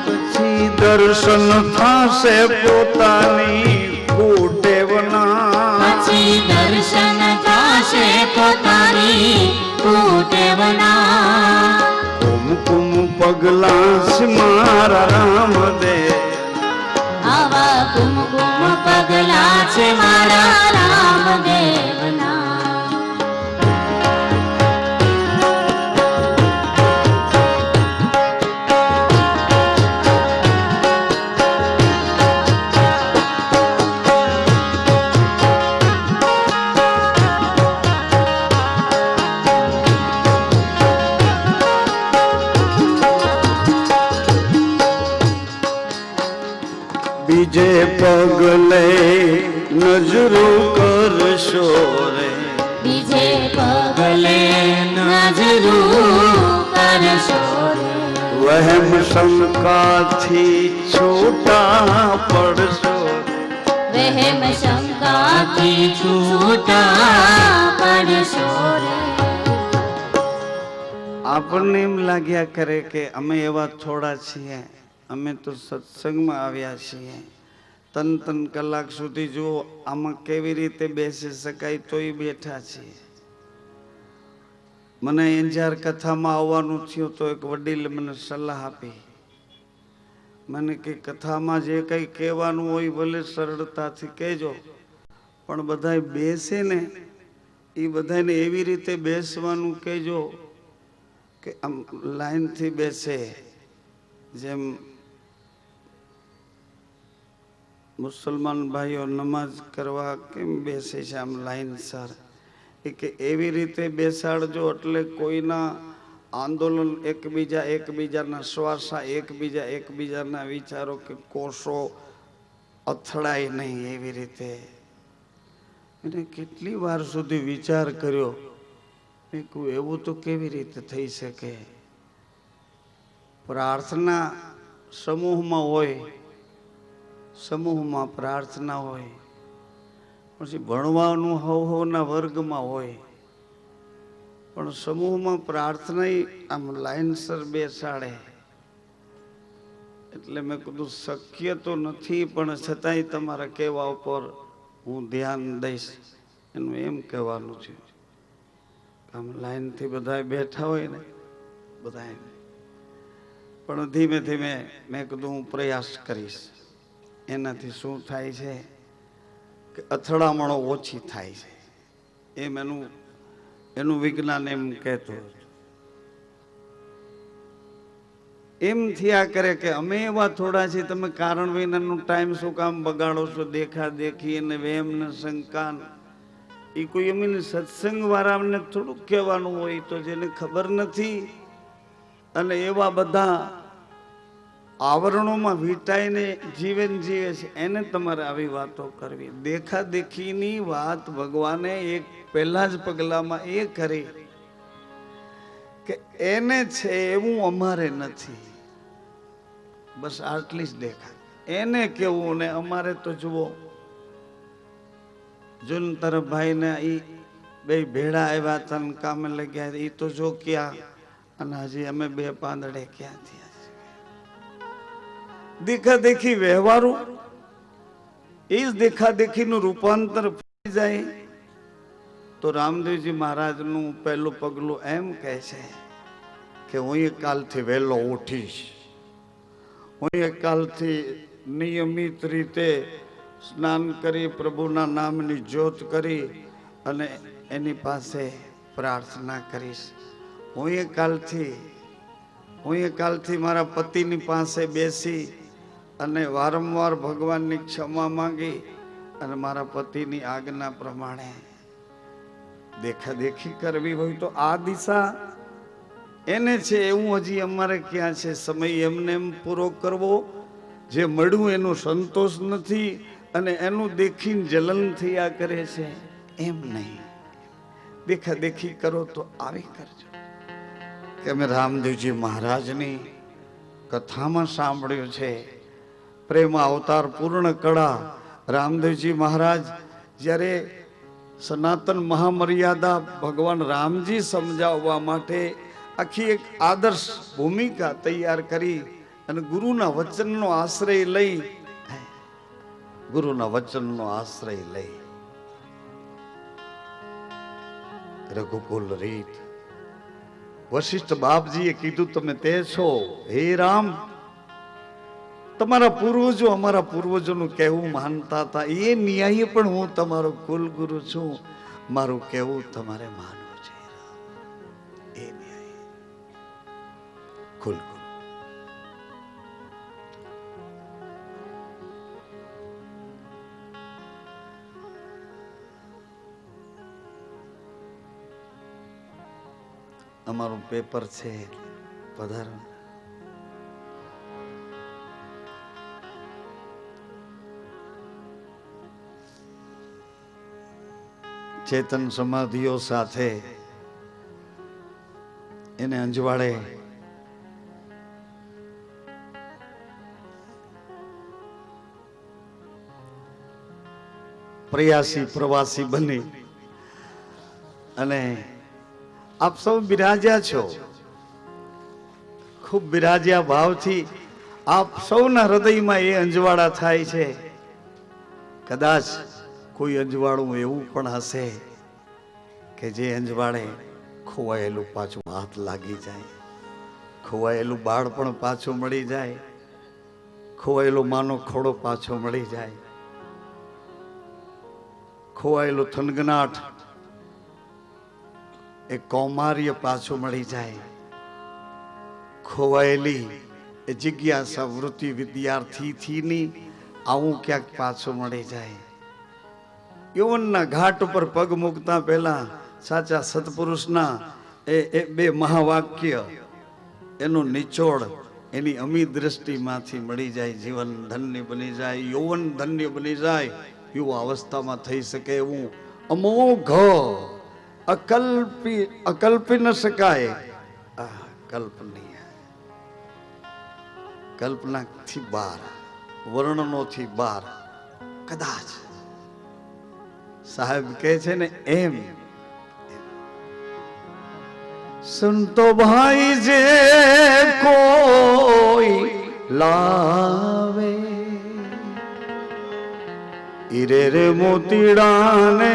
પછી દર્શન થશે પોતાની કુટેવના, પછી દર્શન થશે પોતાની કુટેવના. કુમકુમ પગલા છે મારા રામદેવ, આવા કુમકુમ પગલા છે મારા રામદેવના. બીજે પગલે નજરો કરશો રે, બીજે પગલે નજરો કરશો રે, વહેમ શંકાથી છૂટા પડશો, વહેમ શંકાથી છૂટા પડશો રે. આપણને એમ લાગ્યા કરે કે અમે એવા થોડા છીએ, અમે તો સત્સંગમાં આવ્યા છીએ, 3 કલાક સુધી જો આમાં કેવી રીતે બેસી શકાય તોય બેઠા છીએ. મને અંજાર કથામાં આવવાનું થયું તો એક વડીલે મને સલાહ આપી. મને કે કથામાં જે કંઈ કહેવાનું હોય ભલે સરળતાથી કહેજો, પણ બધાય બેસે ને એ બધાને એવી રીતે બેસવાનું કહેજો કે આમ લાઈનથી બેસે, જેમ મુસલમાન ભાઈઓ નમાઝ કરવા કેમ બેસે છે આમ લાઈનસર, એ કે એવી રીતે બેસાડજો એટલે કોઈના આંદોલન એકબીજાના શ્વાસા એકબીજાના વિચારો કે કોષો અથડાય નહીં એવી રીતે. એને કેટલી વાર સુધી વિચાર કર્યો, મેં કહ્યું એવું તો કેવી રીતે થઈ શકે. પ્રાર્થના સમૂહમાં હોય, સમૂહમાં પ્રાર્થના હોય, પછી ભણવાનું હવના વર્ગમાં હોય, પણ સમૂહમાં પ્રાર્થના આમ લાઈનસર બેસાડે. એટલે મેં કીધું શક્ય તો નથી, પણ છતાંય તમારા કહેવા ઉપર હું ધ્યાન દઈશ, એનું એમ કહેવાનું છે. આમ લાઈનથી બધા બેઠા હોય ને બધા, પણ ધીમે ધીમે મેં કીધું હું પ્રયાસ કરીશ. એનાથી શું થાય છે કે અથડામણો ઓછી થાય છે, એમ એનું વિજ્ઞાન એમ કહેતું. એમ થયા કરે કે અમે એવા થોડા છીએ, તમે કારણ વિનાનું ટાઈમ શું કામ બગાડો છો? દેખા દેખી અને વેમ ને શંકા, એ કોઈ એમને સત્સંગ વાળાને થોડુંક કહેવાનું હોય, તો જેને ખબર નથી અને એવા બધા આવરણોમાં વીંટાઈને જીવન જીવે છે, એને તમારે આવી વાતો કરવી. દેખા દેખીની વાત ભગવાને એક પહેલા જ પગલામાં એ કરી કે એને છે એવું અમારે નથી, બસ આટલી જ દેખા. એને કેવું ને અમારે તો જુઓ, જૂન તરફ ભાઈ ને ઈ બે ભેડા આવ્યા હતા ને કામે લગ્યા, ઈ તો જો ક્યાં, અને હજી અમે બે પાંદડે ક્યાં થયા. દેખા દેખી વ્યવહારું, એ જ દેખા દેખીનું રૂપાંતર થઈ જાય. તો રામદેવજી મહારાજનું પહેલું પગલું એમ કહે છે કે હું એ કાલથી વહેલો ઉઠીશ, હું એ કાલથી નિયમિત રીતે સ્નાન કરી પ્રભુના નામની જ્યોત કરી અને એની પાસે પ્રાર્થના કરીશ. હું એ કાલથી મારા પતિની પાસે બેસી અને વારંવાર ભગવાનની ક્ષમા માંગી અને મારા પતિની આજ્ઞા પ્રમાણે દેખા દેખી કરવી હોય તો આ દિશા એને છે. એવું હજી અમારે ક્યાં છે? સમય એમને એમ પૂરો કરવો, જે મળ્યું એનો સંતોષ નથી અને એનું દેખીને જલન થયા કરે છે, એમ નહીં. દેખા દેખી કરો તો આવી કરજો. કે અમે રામદેવજી મહારાજની કથામાં સાંભળ્યું છે, પ્રેમ અવતાર પૂર્ણ કળા. રામદેવજી મહારાજ જ્યારે સનાતન મહામર્યાદા ભગવાન રામજી સમજાવવા માટે આખી એક આદર્શ ભૂમિકા તૈયાર કરી અને ગુરુના વચનનો આશ્રય લઈ, ગુરુના વચનનો આશ્રય લઈ રઘુકુલ રીત વશિષ્ઠ બાપજીએ કીધું, તમે તે છો હે રામ. તમારા પૂર્વજો અમારા પૂર્વજોનું કહેવું માનતા હતા, એ ન્યાયે પણ હું તમારો કુલ ગુરુ છું, મારું કહેવું તમારે માનવું છે. એ ન્યાય કુલ ગુરુ. અમારું પેપર છે, પધારો. ચેતન સમાધિઓ સાથે એને અંજવાળે પ્રયાસી પ્રવાસી બની અને આપ સૌ બિરાજ્યા છો. ખૂબ બિરાજ્યા ભાવથી આપ સૌના હૃદયમાં એ અંજવાળા થાય છે. કદાચ કોઈ અંજવાળું એવું પણ હશે કે જે અંજવાળે ખોવાયેલું પાછું હાથ લાગી જાય, ખોવાયેલું બાળપણ પાછું મળી જાય, ખોવાયેલો માનો ખોડો પાછો મળી જાય, ખોવાયેલું થનગનાટ એ કૌમાર્ય પાછું મળી જાય, ખોવાયેલી એ જિજ્ઞાસા વૃત્તિ વિદ્યાર્થીની આવું ક્યાંક પાછું મળી જાય. યૌવનના ઘાટ ઉપર પગ મૂકતા પહેલા સાચા સત્પુરુષના એ બે મહાવાક્ય, એનો નિચોડ એની અમી દ્રષ્ટિમાંથી મળી જાય. જીવન ધન્ય બની જાય, યૌવન ધન્ય બની જાય, યુવા અવસ્થામાં થઈ શકે એવું અમોઘ અકલ્પી ન શકાય, કલ્પનીય કલ્પનાથી બહાર, વર્ણનોથી બહાર કદાચ સાહેબ કહે છે ને એમ સંતો ભાઈ જે કોઈ લાવે હીરે રે મોતીડાને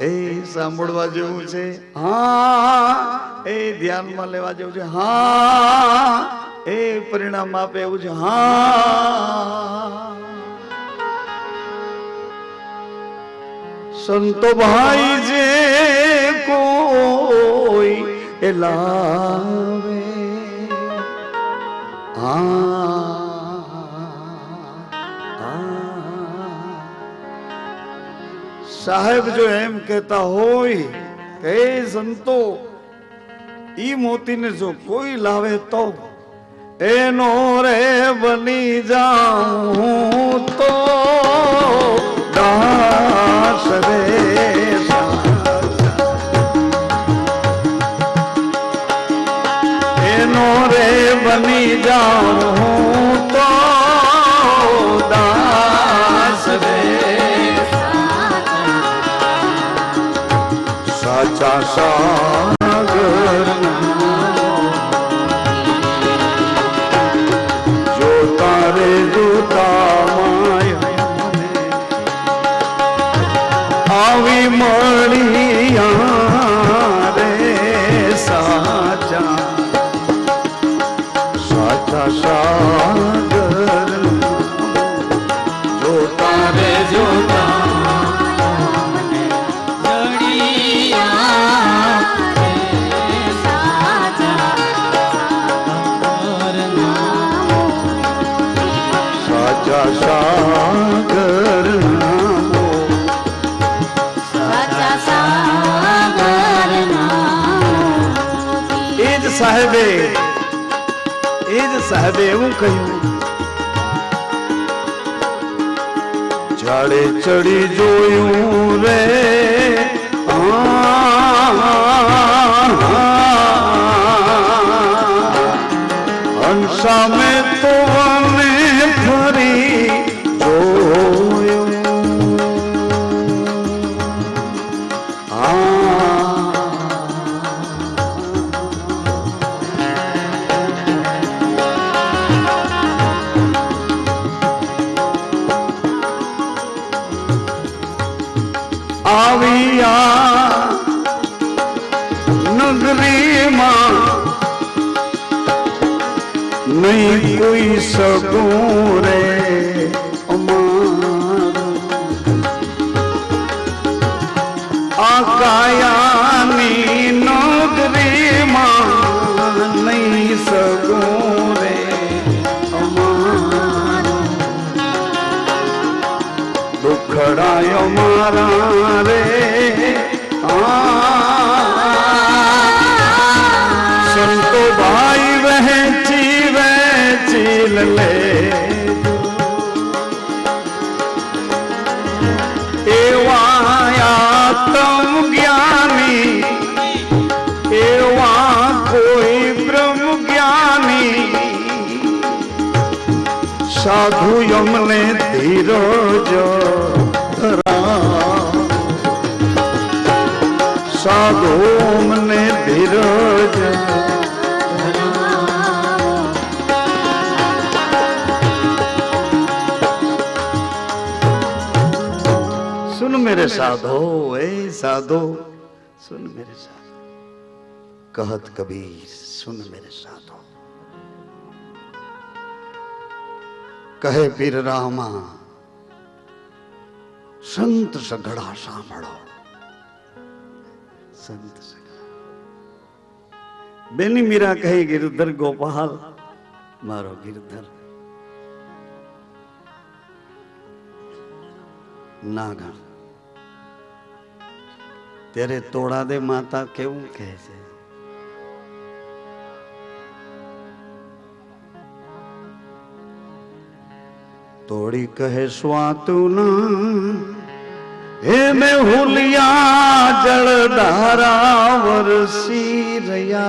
એ સાંભળવા જેવું છે. હા એ ધ્યાનમાં લેવા જેવું છે. હા એ પરિણામ આપે એવું છે. હા સંતો ભાઈ જે કોઈ એ લાવે સાહેબ જો એમ કહેતા હોય કે સંતો ઈ મોતીને જો કોઈ લાવે તો એનો રે બની જાઉં તો દાસ રે એનો રે બની જાઉં તો દાસ રે સાચા સાગર જો તારે જોતા આવી મળ્યા રે સાચા સાચા સાગર જોતા રે જોતા સાગર સાચા સાગર એ જ સાહેબે એવું કહ્યું ઝાડે ચડી જોયું રે સામે તો ફરી જોયું આવ્યા નગરીમાં નહીં કોઈ સગું રે આ કાયાની નગરીમાં નહીં સગું રે દુખડાયો મારા રે સંતો ભાઈ વહેંચી વહેંચી લે એવા આત્મ જ્ઞાની એવા કોઈ બ્રહ્મ જ્ઞાની સાધુ યમને ધીરજ સાધુ મને ધીરજ सुन मेरे साधो ए साधो सुन मेरे साधो कहत कबीर सुन मेरे साधो कहे पीर रामा संत सघड़ा सांभळो संत सघड़ा बेनी मीरा कहे गिरधर गोपाल मारो गिरधर नागण तेरे तोड़ा दे माता केवू कहे छे तोड़ी कहे स्वातु ना हे मैं हुलिया जल धारा वरसी रया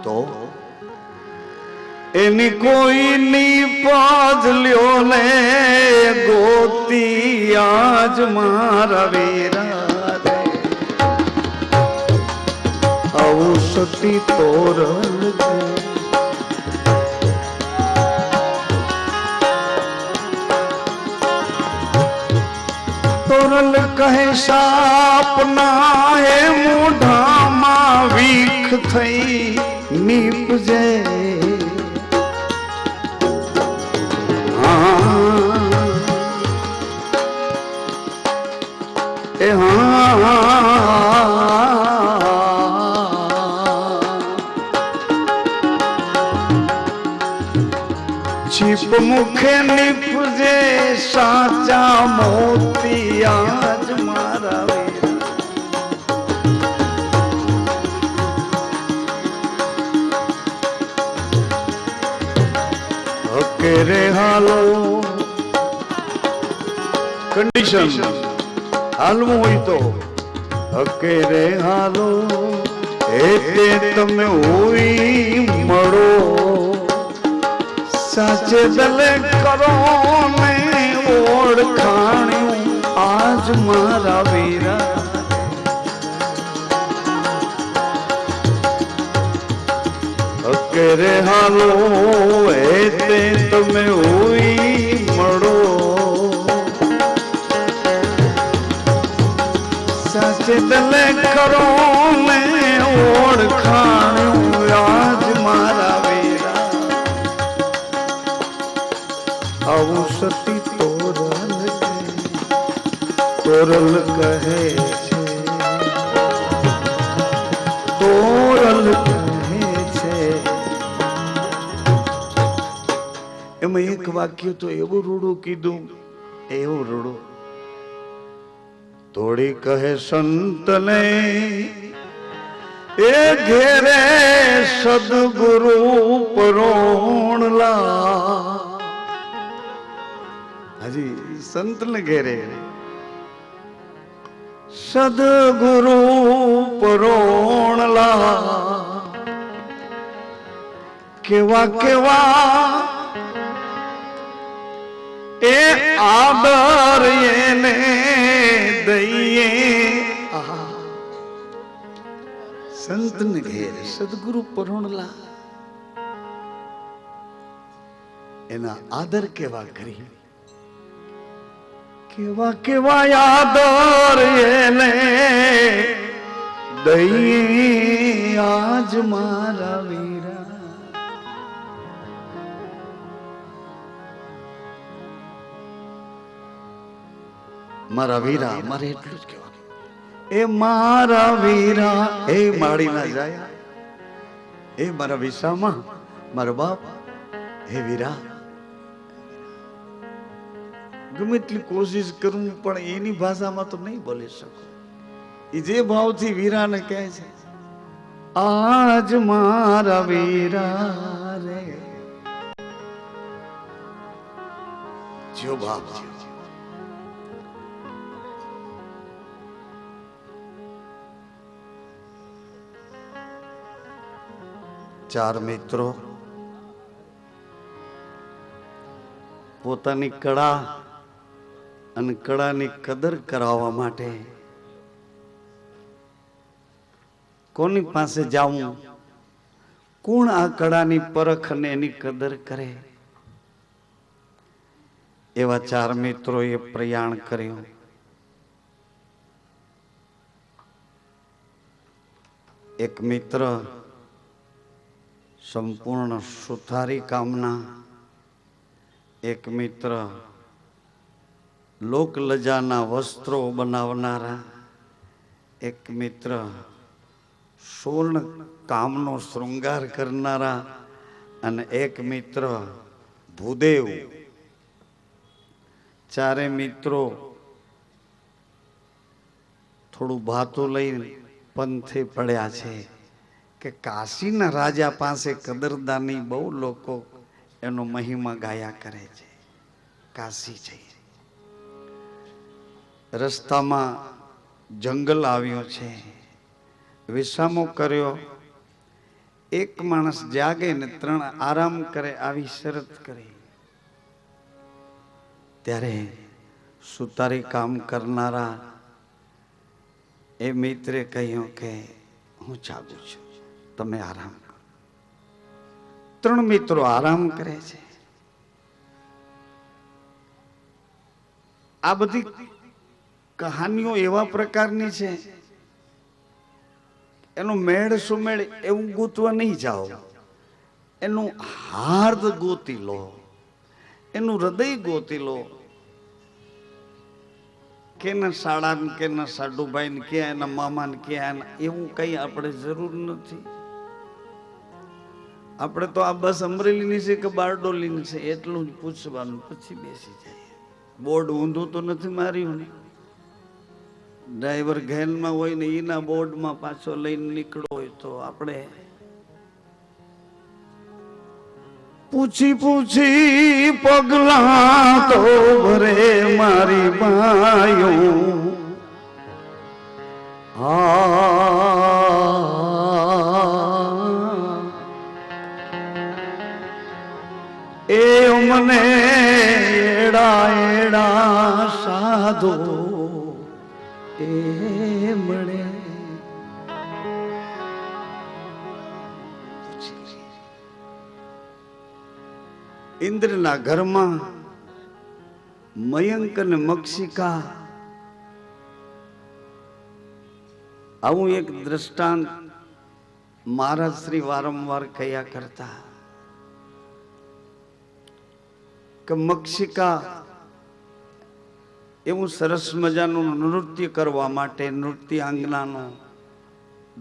तो एनी कोई नी पाज लियो ने गोती आज मारा वीरा रे औषधि तोरल तोरल कहे सापना है मूढ़ा मा वीख थई नीप जे छिप मुखे निपजे साचा मोती आज मारा वीरा अकेरे हालो कंडीशन हालवू हुई तो अकेरे हालो एते तमे हुई मरो साचे दले करो ने ओळखाण्यो आज मारा वीरा अकेरे हालो एते तमे हुई मरो साचे दले करो ने ओळखाण्यो आज मारा वीरा औषधि तोरल कहे छे तोरल कहे छे एम एक वाक्य तो एवं रूड़ो कीधु एवं रूड़ो तोड़ी कहे संत ने ए घेरे सदगुरु परोणला हाजी संत ने घेरे सदगुरु परोणला केवा केवा ए आदर येने दइए संत ने घेरे सदगुरु परोणला एना आदर केवा करी केवा केवा आदर येने दइए आज मारा वीरा मारा वीरा मारे એટલું જ કહેવાનું એ મારા વીરા એ માડી ના જાય એ મારા વિસામા મારો બાપ હે વીરા ગમે એટલી કોશિશ કરું પણ એની ભાષામાં તો નહીં બોલી શકું એ જે ભાવથી વીરાને કહે છે આજ મારા વીરા રે જો બાપ ચાર મિત્રો પોતાની કળા અને કળાની કદર કરાવવા માટે કોની પાસે જાવું કોણ આ કળાની પરખ અને એની કદર કરે એવા ચાર મિત્રોએ પ્રયાણ કર્યું એક મિત્ર સંપૂર્ણ સુથારી કામના એક મિત્ર લોકલજાના વસ્ત્રો બનાવનારા એક મિત્ર સુવર્ણ કામનો શૃંગાર કરનારા અને એક મિત્ર ભૂદેવ ચારે મિત્રો થોડું ભાતું લઈને પંથે પડ્યા છે કે કાશીના રાજા પાસે કદરદાની બહુ લોકો એનો મહિમા ગાયા કરે છે. કાશી જઈ રસ્તામાં જંગલ આવ્યો છે, વિસામો કર્યો. એક માણસ જાગે ને 3 આરામ કરે આવી શરત કરી. ત્યારે સુતારી કામ કરનારા એ મિત્રે કહ્યું કે હું જાગું છું, તમે આરામ કરો. 3 મિત્રો આરામ કરે છે. આ બધી કહાનીઓ એવા પ્રકારની છે, એનો મેળ સુમેળ એવું ગોતવા નહીં જાઓ. એનું હાર્દ ગોતી લો, એનું હૃદય ગોતી લો. કેના શાળા ને કેના સાડુભાઈ ને ક્યાં એના મામા ને ક્યાં એવું કઈ આપણે જરૂર નથી. આપણે તો આ બસ અમરેલીની છે કે બારડોલીની છે એટલું જ પૂછવાનું, પછી બેસી જાય. બોર્ડ ઊંધું તો નથી માર્યું ને. ડ્રાઈવર ઘેનમાં હોય ને એના બોર્ડમાં પાછો લઈને નીકળો હોય તો આપણે પૂછી પૂછી પગલા તો ભરે મારી બાયો. એ મને એડા એડા સાધો એ મળે. ઇન્દ્રના ઘરમાં મયંક અને મક્ષિકા આવું એક દ્રષ્ટાંત મહારાજ શ્રી વારંવાર કહ્યા કરતા કે મક્ષિકા એવું સરસ મજાનું નૃત્ય કરવા માટે નૃત્યાંગનાનું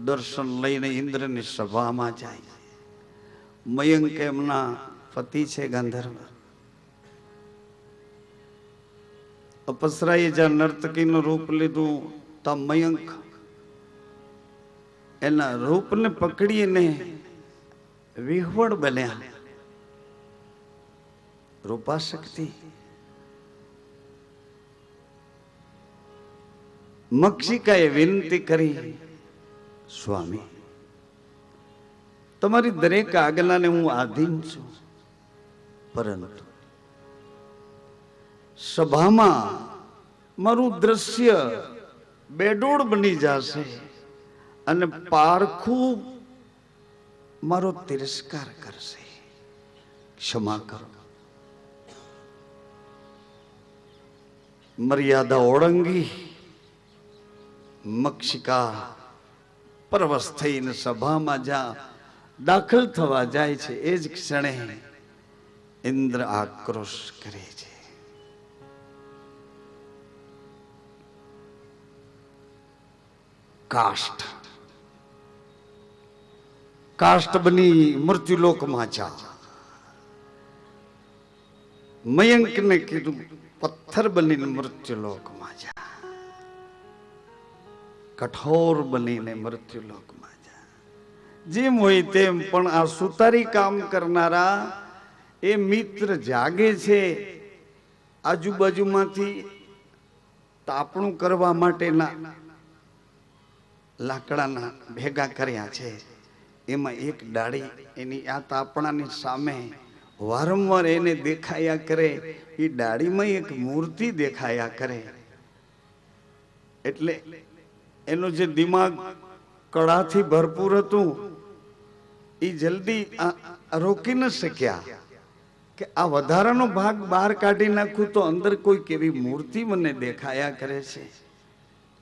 દર્શન લઈને ઇન્દ્રની સભામાં જાય. મયંક એમના પતિ છે ગંધર્વ. અપસરાએ જ્યાં નર્તકીનું રૂપ લીધું તો મયંક એના રૂપને પકડીને વિહવળ બન્યા. રૂપાશક્તિ. મક્ષિકાએ વિનંતી કરી, સ્વામી તમારી દરેક આજ્ઞાને હું આધીન છું, પરંતુ સભામાં મારું દ્રશ્ય બેડોળ બની જશે અને પારખું મારો તિરસ્કાર કરશે. ક્ષમા કરો. મર્યાદા ઓળંગી મક્ષિકા પરવશ થઈને સભામાં જ્યાં દાખલ થવા જાય છે એ જ ક્ષણે ઇન્દ્ર આક્રોશ કરે છે. કાષ્ટ કાષ્ટ બની મૃત્યુલોકમાં જા. મયંકને કીધું પથ્થર બનીને મૃત્યુલોકમાં જા, કઠોર બનીને મૃત્યુલોકમાં જા. જેમ હોય તેમ પણ આ સુતારી કામ કરનારા એ મિત્ર જાગે છે. આજુબાજુમાંથી તાપણું કરવા માટેના લાકડાના ભેગા કર્યા છે. એમાં એક ડાળી એની આ તાપણાની સામે વારંવાર એને દેખાયા કરે. એ ડાળીમાં એક મૂર્તિ દેખાયા કરે. એટલે એનો જે દિમાગ કળાથી ભરપૂર હતું એ જલ્દી રોકી ન શક્યા કે આ વધારાનો ભાગ બહાર કાઢી નાખું તો અંદર કોઈ કેવી મૂર્તિ મને દેખાયા કરે છે.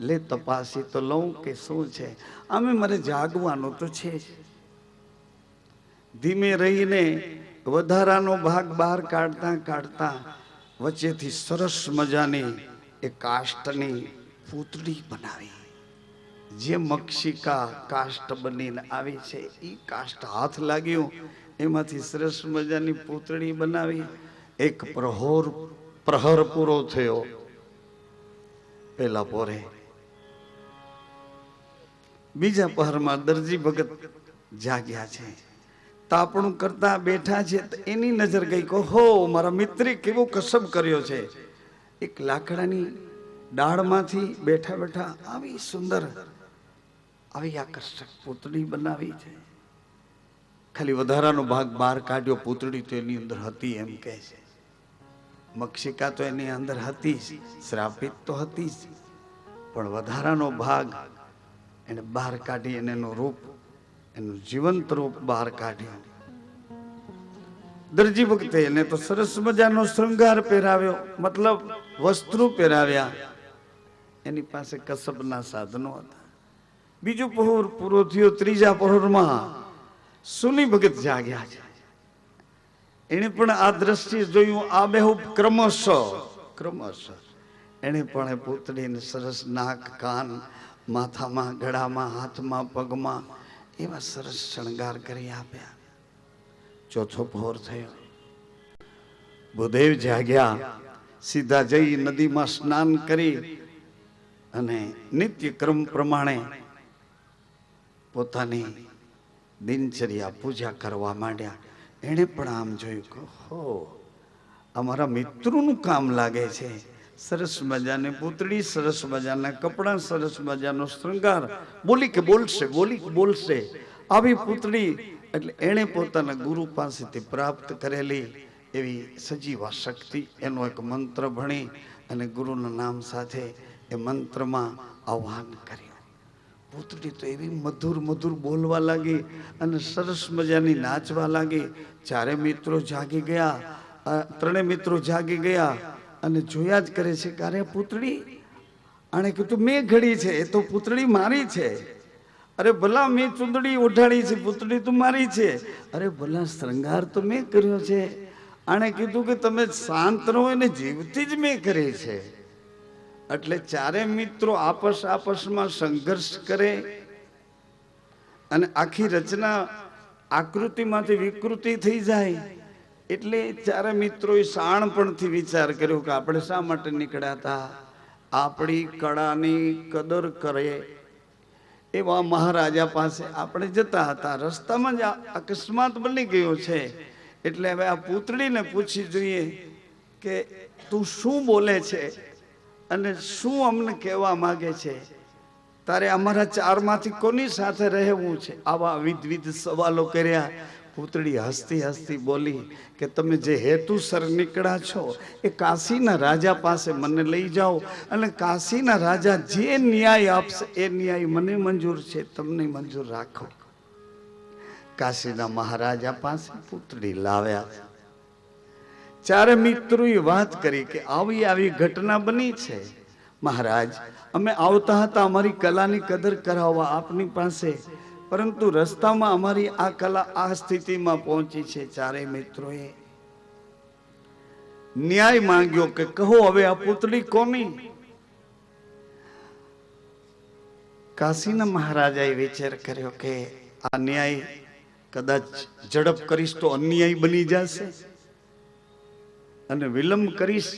લે તપાસી તો લઉં કે શું છે. આમે મારે જાગવાનું તો છે જ. ધીમે રહીને વધારાનો ભાગ બહાર કાઢતા કાઢતા વચ્ચેથી સરસ મજાની એ કાષ્ટની પૂતળી બનાવી. જે મક્ષિકા કાષ્ટ બનીને આવી છે એ કાષ્ટ હાથ લાગ્યું એમાંથી સરસ મજાની પૂતળી બનાવી. એક પ્રહર પૂરો થયો. પેલા પોરે બીજા પહરમાં દરજી ભગત જાગ્યા છે, તાપણું કરતા બેઠા છે તો એની નજર ગઈ કે હો મારા મિત્રે કેવો કસબ કર્યો છે. એક લાકડાની ડાળમાંથી બેઠા બેઠા આવી સુંદર આવી આકર્ષક પૂતળી બનાવી છે. ખાલી વધારાનો ભાગ બહાર કાઢ્યો, પૂતળી તો એની અંદર હતી એમ કહે છે. મક્ષિકા તો એની અંદર હતી જ, શ્રાપિત તો હતી જ, પણ વધારાનો ભાગ એને બહાર કાઢી અને એનું રૂપ, એનું જીવંત રૂપ બહાર કાઢ્યું. દરજી ભક્તે એને તો સરસ મજાનો શૃંગાર પહેરાવ્યો, મતલબ વસ્ત્રો પહેરાવ્યા. એની પાસે કસબના સાધનો હતા. બીજું પહોર પૂરો થયો. ત્રીજા પહોરમાં સુની ભગત જાગ્યા છે. એને પણ આ દ્રષ્ટિએ જોયું. આ બેહૂબ ક્રમશ એને પણ પૂતળીને સરસ નાક, કાન, માથામાં, ગળામાં, હાથમાં, પગમાં એવા સરસ શણગાર કરી આપ્યા. ચોથો પહોર થયો. ભૂદેવ જાગ્યા. સીધા જઈ નદીમાં સ્નાન કરી અને નિત્ય ક્રમ પ્રમાણે પોતાની દિનચર્યા પૂજા કરવા માંડ્યા. એને પણ આમ જોયું કે હો અમારા મિત્રોનું કામ લાગે છે. સરસ મજાની પૂતળી, સરસ મજાના કપડાં, સરસ મજાનો શૃંગાર. બોલી કે બોલશે આવી પૂતળી. એટલે એણે પોતાના ગુરુ પાસેથી પ્રાપ્ત કરેલી એવી સજીવા શક્તિ, એનો એક મંત્ર ભણી અને ગુરુના નામ સાથે એ મંત્રમાં આહ્વાન કર્યું. પૂતળી તો એવી મધુર મધુર બોલવા લાગી અને સરસ મજાની નાચવા લાગી. ચારે મિત્રો જાગી ગયા, ત્રણેય મિત્રો જાગી ગયા અને જોયા જ કરે છે કે અરે પૂતળી, આણે કીધું મેં ઘડી છે, એ તો પૂતળી મારી છે. અરે ભલા મેં ચૂંદડી ઓઢાડી છે, પૂતળી તો મારી છે. અરે ભલા શ્રૃંગાર તો મેં કર્યો છે. આણે કીધું કે તમે શાંત રહો, એને જીવથી જ મેં કરી છે. એટલે ચારે મિત્રો આપસમાં સંઘર્ષ કરે અને આખી રચના આકૃતિમાંથી વિકૃતિ થઈ જાય. એટલે ચારે મિત્રોએ શાણપણથી વિચાર કર્યો કે આપણે શા માટે નીકળ્યા હતા? આપણી કળાની કદર કરે એવા મહારાજા પાસે આપણે જતા હતા. રસ્તામાં જ અકસ્માત બની ગયો છે. એટલે હવે આ પૂતળીને પૂછી જોઈએ કે તું શું બોલે છે અને શું અમને કહેવા માંગે છે? તારે અમારા ચારમાંથી કોની સાથે રહેવું છે? આવા વિવિધ સવાલો કર્યા. પૂતળી હસતી હસતી બોલી કે તમે જે હેતુસર નીકળ્યા છો એ કાશીના રાજા પાસે મને લઈ જાઓ અને કાશીના રાજા જે ન્યાય આપશે એ ન્યાય મને મંજૂર છે, તમને મંજૂર રાખો. કાશીના મહારાજા પાસે પૂતળી લાવ્યા. ચારે મિત્રોએ વાત કરી કે આવી ઘટના બની છે મહારાજ. અમે આવતા હતા અમારી કલાની કદર કરાવવા આપની પાસે, પરંતુ રસ્તામાં અમારી આ કલા આ સ્થિતિમાં પહોંચી છે. ચારેય મિત્રોએ ન્યાય માંગ્યો કે કહો હવે આ પૂતળી કોની? કાશીના મહારાજાએ વિચાર કર્યો કે આ ન્યાય કદાચ ઝડપ કરીશ તો અન્યાય બની જશે અને વિલંબ કરીશ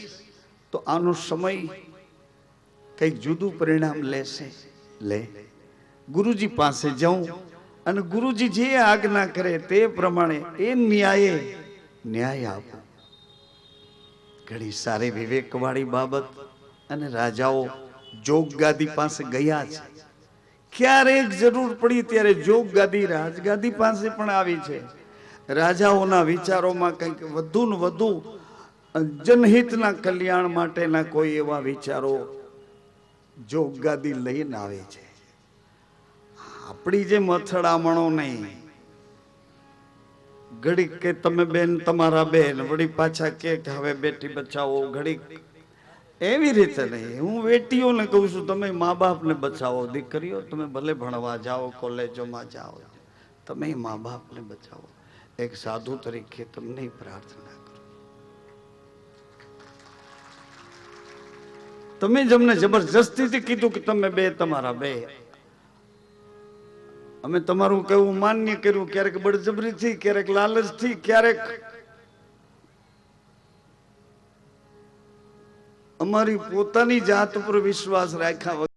તો આનો સમય કંઈક જુદું પરિણામ લેશે. ગુરુજી પાસે જાઉં અને ગુરુજી જે આજ્ઞા કરે તે પ્રમાણે એ ન્યાય આપો. ઘણી સારી વિવેકવાળી બાબત. અને રાજાઓ જોગગાદી પાસે ગયા છે. ક્યારેક જરૂર પડી ત્યારે જોગગાદી રાજગાદી પાસે પણ આવી છે. રાજાઓના વિચારોમાં કંઈક વધુ ને વધુ જનહિતના કલ્યાણ માટેના કોઈ એવા વિચારો જોગગાદી લઈને આવે છે. આપણી જે અથડામણો નહીં. ઘડીક કે તમે બેન તમારા બેન, વળી પાછા કે હવે બેટી બચાવો, ઘડીક એવી રીતે નહીં. હું બેટીઓને કહું છું તમે મા બાપને બચાવો. દીકરીઓ તમે ભલે ભણવા જાઓ, કોલેજોમાં જાઓ, તમે મા બાપને બચાવો. એક સાધુ તરીકે તમને પ્રાર્થના કરું. તમે જ અમને જબરજસ્તીથી કીધું કે તમે બે તમારા બે, અમે તમારું કહેવું માન્ય કર્યું. ક્યારેક બળજબરીથી, ક્યારેક લાલચથી, ક્યારેક અમારી પોતાની જાત ઉપર વિશ્વાસ રાખ્યા.